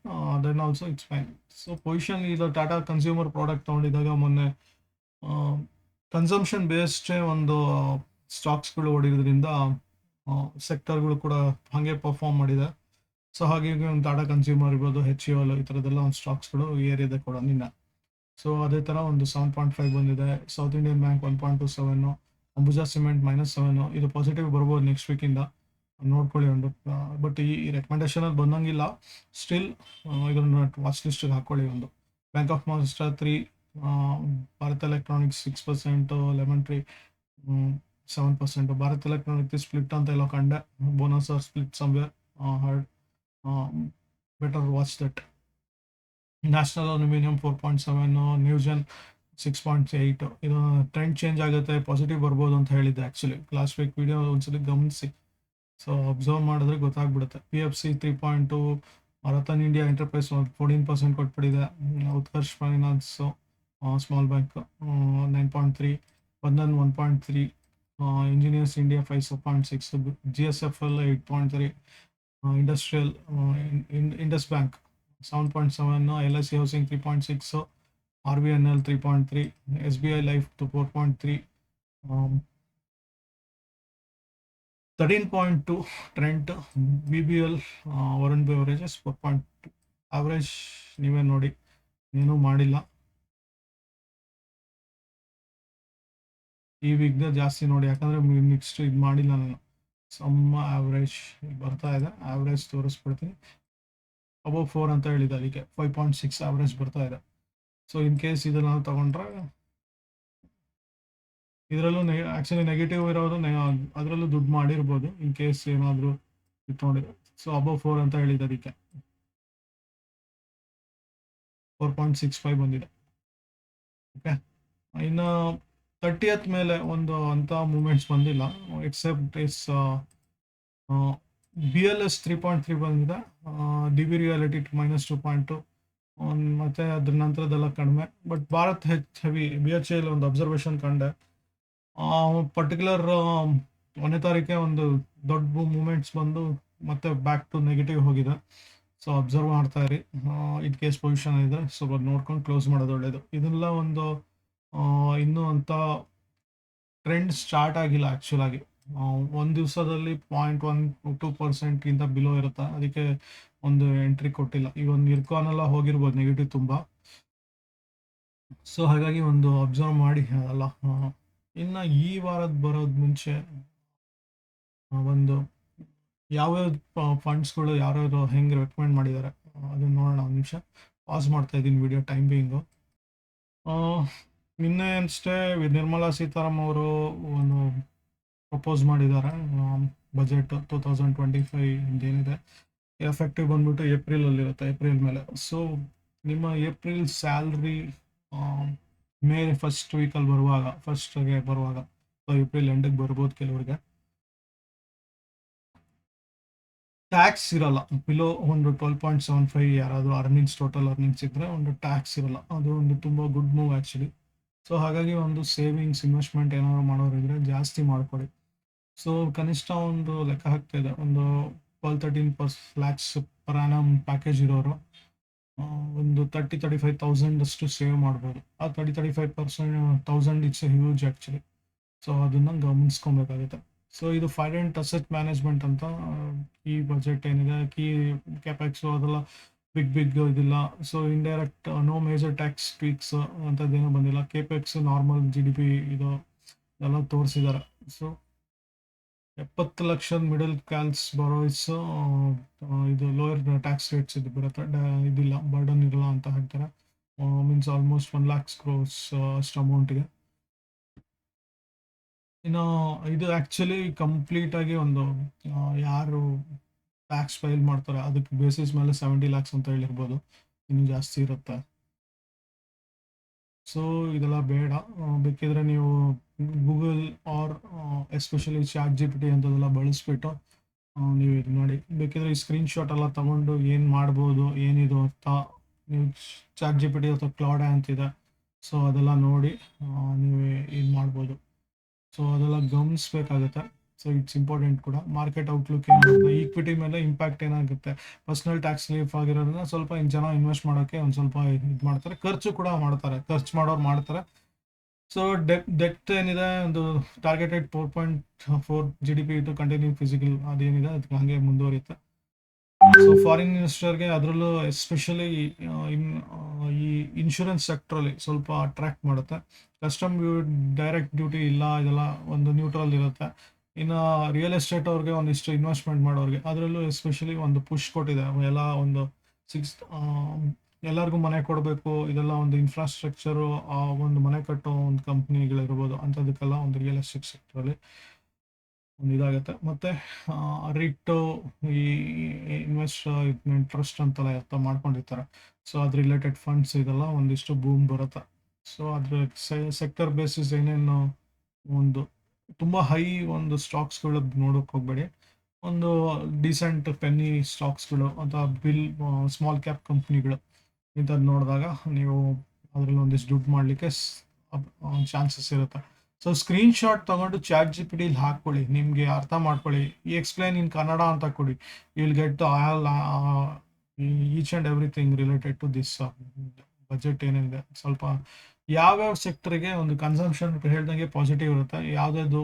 then also it's fine. So position ಇದು ಟಾಟಾ ಕನ್ಸ್ಯೂಮರ್ ಪ್ರಾಡಕ್ಟ್ ತೊಗೊಂಡಿದ್ದಾಗ ಮೊನ್ನೆ ಕನ್ಸಂಪ್ಷನ್ ಬೇಸ್ಡೇ ಒಂದು ಸ್ಟಾಕ್ಸ್ಗಳು ಹೊಡಿರೋದ್ರಿಂದ ಸೆಕ್ಟರ್ಗಳು ಕೂಡ ಹಾಗೆ ಪರ್ಫಾರ್ಮ್ ಮಾಡಿದೆ. ಸೊ ಹಾಗಾಗಿ ಒಂದು ಟಾಟಾ ಕನ್ಸ್ಯೂಮರ್ ಇರ್ಬೋದು, HUL ಈ ಥರದ್ದೆಲ್ಲ ಒಂದು ಸ್ಟಾಕ್ಸ್ಗಳು ಏರಿದೆ ಕೂಡ ನಿನ್ನೆ. ಸೊ ಅದೇ ಥರ ಒಂದು 7.5 ಬಂದಿದೆ. South Indian bank 1.27, Ambuja cement -7. ಇದು ಪಾಸಿಟಿವ್ ಬರ್ಬೋದು ನೆಕ್ಸ್ಟ್ ವೀಕಿಂದ, ನೋಡ್ಕೊಳ್ಳಿ ಒಂದು. ಬಟ್ ಈ ರೆಕಮೆಂಡೇಷನಲ್ಲಿ ಬಂದಂಗಿಲ್ಲ. ಸ್ಟಿಲ್ ಇದನ್ನು ವಾಚ್ ಲಿಸ್ಟಿಗೆ ಹಾಕ್ಕೊಳ್ಳಿ ಒಂದು. Bank of Maharashtra 3, Bharat Electronics 6%, Lemon Tree 7%. Bharat Electronics split ಅಂತ ಎಲ್ಲ ಕಂಡೆ. Bonus or split somewhere, heard, better watch that. National Aluminium 4.7, Newgen 6.8. ಇದು ಟ್ರೆಂಡ್ ಚೇಂಜ್ ಆಗುತ್ತೆ, ಪಾಸಿಟಿವ್ ಬರ್ಬೋದು ಅಂತ ಹೇಳಿದ್ದೆ ಆ್ಯಕ್ಚುಲಿ ಲಾಸ್ಟ್ ವೀಕ್ ವಿಡಿಯೋ ಒಂದ್ಸಲಿ ಗಮನಿಸಿ. ಸೊ ಅಬ್ಸರ್ವ್ ಮಾಡಿದ್ರೆ ಗೊತ್ತಾಗ್ಬಿಡುತ್ತೆ. PFC 3.2, ರತನ್ ಇಂಡಿಯಾ ಎಂಟರ್ಪ್ರೈಸ್ 14% ಕೊಟ್ಬಿಟ್ಟಿದೆ. Utkarsh finance small bank 9.3, Bandhan 1.3, engineers India 5.6, GSFL 8.3, industrial Indus bank 7.7, LIC housing 3.6, RVNL 3.3, SBI life 4.3, 13.2 Trent, BBL Varun beverages 4.2. Average ನೀವೇ ನೋಡಿ, ಏನೂ ಮಾಡಿಲ್ಲ ಈ ವೀಕ್ಗೆ. ಜಾಸ್ತಿ ನೋಡಿ, ಯಾಕಂದರೆ ನೆಕ್ಸ್ಟ್ ಇದು ಮಾಡಿಲ್ಲ ನಾನು. ಸಮ್ ಆವ್ರೇಜ್ ಬರ್ತಾ ಇದೆ, ಆವ್ರೇಜ್ ತೋರಿಸ್ಬಿಡ್ತೀನಿ. ಅಬೌವ್ 4 ಅಂತ ಹೇಳಿದೆ, ಅದಕ್ಕೆ 5.6 ಆವ್ರೇಜ್ ಬರ್ತಾ ಇದೆ. ಸೊ ಇನ್ ಕೇಸ್ ಇದನ್ನು ನಾವು ತೊಗೊಂಡ್ರೆ ಇದರಲ್ಲೂ ಆ್ಯಕ್ಚುಲಿ ನೆಗೆಟಿವ್ ಇರೋದು ಅದರಲ್ಲೂ ದುಡ್ಡು ಮಾಡಿರ್ಬೋದು ಇನ್ ಕೇಸ್ ಏನಾದರೂ ಇಟ್ಕೊಂಡಿದೆ. ಸೊ ಅಬೌವ್ 4 ಅಂತ ಹೇಳಿದೆ, ಅದಕ್ಕೆ 4.65 ಬಂದಿದೆ. ಓಕೆ, ಇನ್ನು 30th ಮೇಲೆ ಒಂದು ಅಂಥ ಮೂಮೆಂಟ್ಸ್ ಬಂದಿಲ್ಲ, ಎಕ್ಸೆಪ್ಟ್ ಇಸ್ BLS 3.3 ಬಂದಿದೆ, DB ರಿಯಾಲಿಟಿ -2.2, ಮತ್ತು ಅದ್ರ ನಂತರದೆಲ್ಲ ಕಡಿಮೆ. ಬಟ್ ಭಾರತ್ ಹೆವಿ BHL ಒಂದು ಅಬ್ಸರ್ವೇಷನ್ ಕಂಡೆ. ಪರ್ಟಿಕ್ಯುಲರ್ 1ನೇ ತಾರೀಕೆ ಒಂದು ದೊಡ್ಡ ಮೂಮೆಂಟ್ಸ್ ಬಂದು ಮತ್ತೆ ಬ್ಯಾಕ್ ಟು ನೆಗೆಟಿವ್ ಹೋಗಿದೆ. ಸೊ ಅಬ್ಸರ್ವ್ ಮಾಡ್ತಾ ಇರಿ, ಇನ್ ಕೇಸ್ ಪೊಸಿಷನ್ ಇದೆ. ಸೊ ನೋಡ್ಕೊಂಡು ಕ್ಲೋಸ್ ಮಾಡೋದು ಒಳ್ಳೆಯದು. ಇದೆಲ್ಲ ಒಂದು ಇನ್ನೂ ಅಂತ ಟ್ರೆಂಡ್ ಸ್ಟಾರ್ಟ್ ಆಗಿಲ್ಲ ಆ್ಯಕ್ಚುಲಾಗಿ. ಒಂದು ದಿವಸದಲ್ಲಿ 0.1-2%ಗಿಂತ ಬಿಲೋ ಇರುತ್ತೆ, ಅದಕ್ಕೆ ಒಂದು ಎಂಟ್ರಿ ಕೊಟ್ಟಿಲ್ಲ. ಈ ಒಂದು ಇರ್ಕಾನ್ ಎಲ್ಲ ಹೋಗಿರ್ಬೋದು ನೆಗೆಟಿವ್ ತುಂಬ. ಸೊ ಹಾಗಾಗಿ ಒಂದು ಅಬ್ಸರ್ವ್ ಮಾಡಿ ಅಲ್ಲ. ಇನ್ನು ಈ ವಾರದ ಬರೋದು ಮುಂಚೆ ಒಂದು ಯಾವ್ಯಾವ ಫಂಡ್ಸ್ಗಳು ಯಾರ್ಯಾರು ಹೆಂಗೆ ರೆಕಮೆಂಡ್ ಮಾಡಿದ್ದಾರೆ ಅದನ್ನ ನೋಡೋಣ. ಒಂದು ನಿಮಿಷ ಪಾಸ್ ಮಾಡ್ತಾ ಇದ್ದೀನಿ ವಿಡಿಯೋ ಟೈಮ್ ಬೀಯಿಂಗು. ನಿನ್ನೆ ಅಷ್ಟೇ ನಿರ್ಮಲಾ ಸೀತಾರಾಮನ್ ಅವರು ಒಂದು ಪ್ರಪೋಸ್ ಮಾಡಿದ್ದಾರೆ ಬಜೆಟ್ 2025 ಏನಿದೆ, ಎಫೆಕ್ಟಿವ್ ಬಂದ್ಬಿಟ್ಟು ಏಪ್ರಿಲಲ್ಲಿರುತ್ತೆ, ಏಪ್ರಿಲ್ ಮೇಲೆ. ಸೊ ನಿಮ್ಮ ಏಪ್ರಿಲ್ ಸ್ಯಾಲ್ರಿ ಮೇ ಫಸ್ಟ್ ವೀಕಲ್ಲಿ ಬರುವಾಗ ಸೊ ಏಪ್ರಿಲ್ ಎಂಡಿಗೆ ಬರ್ಬೋದು. ಕೆಲವರಿಗೆ ಟ್ಯಾಕ್ಸ್ ಇರಲ್ಲ, ಬಿಲೋ ಒಂದು 12.75 ಯಾರಾದರೂ ಟೋಟಲ್ ಅರ್ನಿಂಗ್ಸ್ ಇದ್ದರೆ ಒಂದು ಟ್ಯಾಕ್ಸ್ ಇರಲ್ಲ. ಅದು ಒಂದು ತುಂಬ ಗುಡ್ ಮೂವ್ ಆ್ಯಕ್ಚುಲಿ. ಸೊ ಹಾಗಾಗಿ ಒಂದು ಸೇವಿಂಗ್ಸ್ ಇನ್ವೆಸ್ಟ್ಮೆಂಟ್ ಏನಾದ್ರು ಮಾಡೋರಿದ್ರೆ ಜಾಸ್ತಿ ಮಾಡ್ಕೊಳ್ಳಿ. ಸೊ ಕನಿಷ್ಠ ಒಂದು ಲೆಕ್ಕ ಹಾಕ್ತಾ ಇದೆ, ಒಂದು 12-13 ಲ್ಯಾಕ್ಸ್ ಪರ್ ಆ್ಯನಮ್ ಪ್ಯಾಕೇಜ್ ಇರೋರು ಒಂದು 30,000-35,000 ಅಷ್ಟು ಸೇವ್ ಮಾಡ್ಬೋದು. ಆ 30,000-35,000 it's a huge actually. So ಅದನ್ನು ಗಮನಿಸ್ಕೊಬೇಕಾಗುತ್ತೆ. ಸೊ ಇದು ಫೈನಾನ್ಸ್ ಅಸೆಟ್ ಮ್ಯಾನೇಜ್ಮೆಂಟ್ ಅಂತ ಈ ಬಜೆಟ್ ಏನಿದೆ, ಕೀ ಕ್ಯಾಪೆಕ್ಸು ಅದೆಲ್ಲ ಬಿಗ್ ಇದಿಲ್ಲ. So indirect no major tax tweaks ಅಂಥದ್ದೇನೂ ಬಂದಿಲ್ಲ. ಕೇಪೆಕ್ಸ್ ನಾರ್ಮಲ್ GDP ಇದು ಎಲ್ಲ ತೋರಿಸಿದ್ದಾರೆ. So 70 lakh middle class borrowers ಇದು ಲೋಯರ್ ಟ್ಯಾಕ್ಸ್ ರೇಟ್ಸ್ ಇದು ಬರುತ್ತೆ, ಇದಿಲ್ಲ, ಬರ್ಡನ್ ಇರಲ್ಲ ಅಂತ ಹೇಳ್ತಾರೆ. ಮೀನ್ಸ್ ಆಲ್ಮೋಸ್ಟ್ 1 lakhs crores ಅಷ್ಟು ಅಮೌಂಟಿಗೆ. ಇನ್ನು ಇದು ಆ್ಯಕ್ಚುಲಿ ಕಂಪ್ಲೀಟಾಗಿ ಒಂದು ಯಾರು ಟ್ಯಾಕ್ಸ್ ಫೈಲ್ ಮಾಡ್ತಾರೆ ಅದಕ್ಕೆ ಬೇಸಿಸ್ ಮೇಲೆ 70 lakhs ಅಂತ ಹೇಳಿರ್ಬೋದು, ಇನ್ನೂ ಜಾಸ್ತಿ ಇರುತ್ತೆ. ಸೊ ಇದೆಲ್ಲ ಬೇಡ. ಬೇಕಿದ್ರೆ ನೀವು ಗೂಗಲ್ ಆರ್ ಎಸ್ಪೆಷಲಿ ChatGPT ಅಂಥದ್ದೆಲ್ಲ ಬಳಸ್ಬಿಟ್ಟು ನೀವು ಇದು ಮಾಡಿ. ಬೇಕಿದ್ರೆ ಈ ಸ್ಕ್ರೀನ್ಶಾಟ್ ಎಲ್ಲ ತೊಗೊಂಡು ಏನು ಮಾಡ್ಬೋದು ಏನಿದು ಅಂತ ನೀವು ChatGPT ಅಥವಾ ಕ್ಲೌಡ್ ಅಂತಿದೆ, ಸೊ ಅದೆಲ್ಲ ನೋಡಿ ನೀವು ಇದು ಮಾಡ್ಬೋದು. ಸೊ ಅದೆಲ್ಲ ಗಮನಿಸ್ಬೇಕಾಗುತ್ತೆ. ಸೊ ಇಟ್ಸ್ ಇಂಪಾರ್ಟೆಂಟ್ ಕೂಡ. ಮಾರ್ಕೆಟ್ ಔಟ್ಲುಕ್ ಏನಾಗುತ್ತೆ, ಈಕ್ವಿಟಿ ಮೇಲೆ ಇಂಪ್ಯಾಕ್ಟ್ ಏನಾಗುತ್ತೆ, ಪರ್ಸ್ನಲ್ ಟ್ಯಾಕ್ಸ್ ರಿಲೀಫ್ ಆಗಿರೋದ್ರಿಂದ ಸ್ವಲ್ಪ ಜನ ಇನ್ವೆಸ್ಟ್ ಮಾಡೋಕ್ಕೆ ಒಂದು ಸ್ವಲ್ಪ ಇದು ಮಾಡ್ತಾರೆ, ಖರ್ಚು ಕೂಡ ಮಾಡ್ತಾರೆ, ಖರ್ಚು ಮಾಡೋರು ಮಾಡ್ತಾರೆ. ಸೊ ಡೆಟ್ ಏನಿದೆ ಒಂದು targeted 4.4 GDP to continue fiscal ಅದೇನಿದೆ ಅದಕ್ಕೆ ಹಾಗೆ ಮುಂದುವರಿಯುತ್ತೆ. ಸೊ ಫಾರಿನ್ ಇನ್ವೆಸ್ಟರ್ಗೆ ಅದರಲ್ಲೂ ಎಸ್ಪೆಷಲಿ ಈ ಇನ್ಶೂರೆನ್ಸ್ ಸೆಕ್ಟ್ರಲ್ಲಿ ಸ್ವಲ್ಪ ಅಟ್ರಾಕ್ಟ್ ಮಾಡುತ್ತೆ. ಕಸ್ಟಮ್ ಡೈರೆಕ್ಟ್ ಡ್ಯೂಟಿ ಇಲ್ಲ, ಇದೆಲ್ಲ ಒಂದು ನ್ಯೂಟ್ರಲ್ ಇರುತ್ತೆ. ಇನ್ನು ರಿಯಲ್ ಎಸ್ಟೇಟ್ ಅವ್ರಿಗೆ ಒಂದಿಷ್ಟು ಇನ್ವೆಸ್ಟ್ಮೆಂಟ್ ಮಾಡೋರಿಗೆ ಅದರಲ್ಲೂ ಎಸ್ಪೆಷಲಿ ಒಂದು ಪುಷ್ ಕೊಟ್ಟಿದೆ. ಎಲ್ಲ ಒಂದು ಎಲ್ಲರಿಗೂ ಮನೆ ಕೊಡಬೇಕು, ಇದೆಲ್ಲ ಒಂದು ಇನ್ಫ್ರಾಸ್ಟ್ರಕ್ಚರು, ಒಂದು ಮನೆ ಕಟ್ಟೋ ಒಂದು ಕಂಪ್ನಿಗಳಿರ್ಬೋದು ಅಂಥದಕ್ಕೆಲ್ಲ ಒಂದು ರಿಯಲ್ ಎಸ್ಟೇಟ್ ಸೆಕ್ಟ್ರಲ್ಲಿ ಒಂದು ಇದಾಗುತ್ತೆ. ಮತ್ತು ರಿಟ್ಟು ಈ ಇನ್ವೆಸ್ಟ್ಮೆಂಟ್ ಟ್ರಸ್ಟ್ ಅಂತೆಲ್ಲ ಅರ್ಥ ಮಾಡ್ಕೊಂಡಿರ್ತಾರೆ. ಸೊ ಅದು ರಿಲೇಟೆಡ್ ಫಂಡ್ಸ್ ಇದೆಲ್ಲ ಒಂದಿಷ್ಟು ಬೂಮ್ ಬರುತ್ತೆ. ಸೊ ಅದ್ರ ಸೆಕ್ಟರ್ ಬೇಸಿಸ್ ಏನೇನು ಒಂದು ತುಂಬ ಹೈ ಒಂದು ಸ್ಟಾಕ್ಸ್ಗಳು ನೋಡೋಕೆ ಹೋಗಬೇಡಿ. ಒಂದು ಡೀಸೆಂಟ್ ಪೆನ್ನಿ ಸ್ಟಾಕ್ಸ್ಗಳು ಅಥವಾ ಸ್ಮಾಲ್ ಕ್ಯಾಪ್ ಕಂಪ್ನಿಗಳು ಇಂಥದ್ದು ನೋಡಿದಾಗ ನೀವು ಅದರಲ್ಲಿ ಒಂದಿಷ್ಟು ದುಡ್ಡು ಮಾಡಲಿಕ್ಕೆ ಚಾನ್ಸಸ್ ಇರುತ್ತೆ. ಸೊ ಸ್ಕ್ರೀನ್ಶಾಟ್ ತೊಗೊಂಡು ChatGPTಲಿ ಹಾಕ್ಕೊಳ್ಳಿ, ನಿಮಗೆ ಅರ್ಥ ಮಾಡ್ಕೊಳ್ಳಿ. ಈ ಎಕ್ಸ್ಪ್ಲೈನ್ ಇನ್ ಕನ್ನಡ ಅಂತ ಕೊಡಿ, you will get all each and everything related to this budget ಏನಿದೆ. ಸ್ವಲ್ಪ ಯಾವ್ಯಾವ ಸೆಕ್ಟರ್ಗೆ ಒಂದು ಕನ್ಸಂಪ್ಷನ್ ಹೇಳ್ದಂಗೆ ಪಾಸಿಟಿವ್ ಇರುತ್ತೆ, ಯಾವುದಾದ್ರು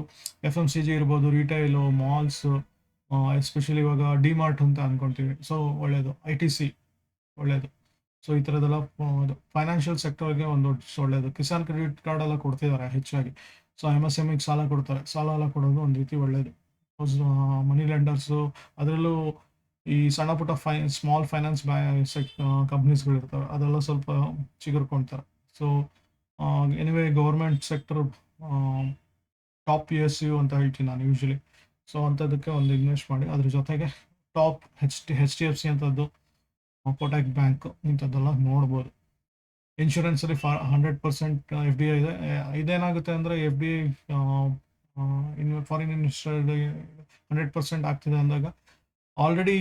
FMCG ಇರ್ಬೋದು, ರಿಟೈಲು, ಮಾಲ್ಸು, ಎಸ್ಪೆಷಲಿ ಇವಾಗ ಡಿಮಾರ್ಟ್ ಅಂತ ಅಂದ್ಕೊಳ್ತೀವಿ, ಸೊ ಒಳ್ಳೆಯದು. ITC ಒಳ್ಳೆಯದು. ಸೊ ಈ ಥರದ್ದೆಲ್ಲ ಫೈನಾನ್ಷಿಯಲ್ ಸೆಕ್ಟರ್ಗೆ ಒಂದು ಒಳ್ಳೆಯದು. ಕಿಸಾನ್ ಕ್ರೆಡಿಟ್ ಕಾರ್ಡ್ ಎಲ್ಲ ಕೊಡ್ತಿದ್ದಾರೆ ಹೆಚ್ಚಾಗಿ. ಸೊ MSMEಗೆ ಸಾಲ ಕೊಡ್ತಾರೆ, ಸಾಲ ಎಲ್ಲ ಕೊಡೋದು ಒಂದು ರೀತಿ ಒಳ್ಳೆಯದು. ಮನಿ ಲೆಂಡರ್ಸು, ಅದರಲ್ಲೂ ಈ ಸಣ್ಣ ಪುಟ್ಟ ಸ್ಮಾಲ್ ಫೈನಾನ್ಸ್ ಕಂಪ್ನೀಸ್ಗಳಿರ್ತವೆ, ಅದೆಲ್ಲ ಸ್ವಲ್ಪ ಚಿಗುರ್ಕೊಳ್ತಾರೆ. So anyway government sector top PSU ಅಂತ ಹೇಳ್ತೀನಿ ನಾನು ಯೂಶ್ವಲಿ. ಸೊ ಅಂಥದ್ದಕ್ಕೆ ಒಂದು ಇನ್ವೆಸ್ಟ್ ಮಾಡಿ. ಅದ್ರ ಜೊತೆಗೆ ಟಾಪ್ HDFC ಅಂಥದ್ದು, ಕೋಟಕ್ ಬ್ಯಾಂಕ್ ಇಂಥದ್ದೆಲ್ಲ ನೋಡ್ಬೋದು. ಇನ್ಶೂರೆನ್ಸಲ್ಲಿ 100% FDI ಇದೆ. ಇದೇನಾಗುತ್ತೆ ಅಂದರೆ FDI ಫಾರಿನ್ ಇನ್ವೆಸ್ಟರ್ 100% ಆಗ್ತಿದೆ ಅಂದಾಗ ಆಲ್ರೆಡಿ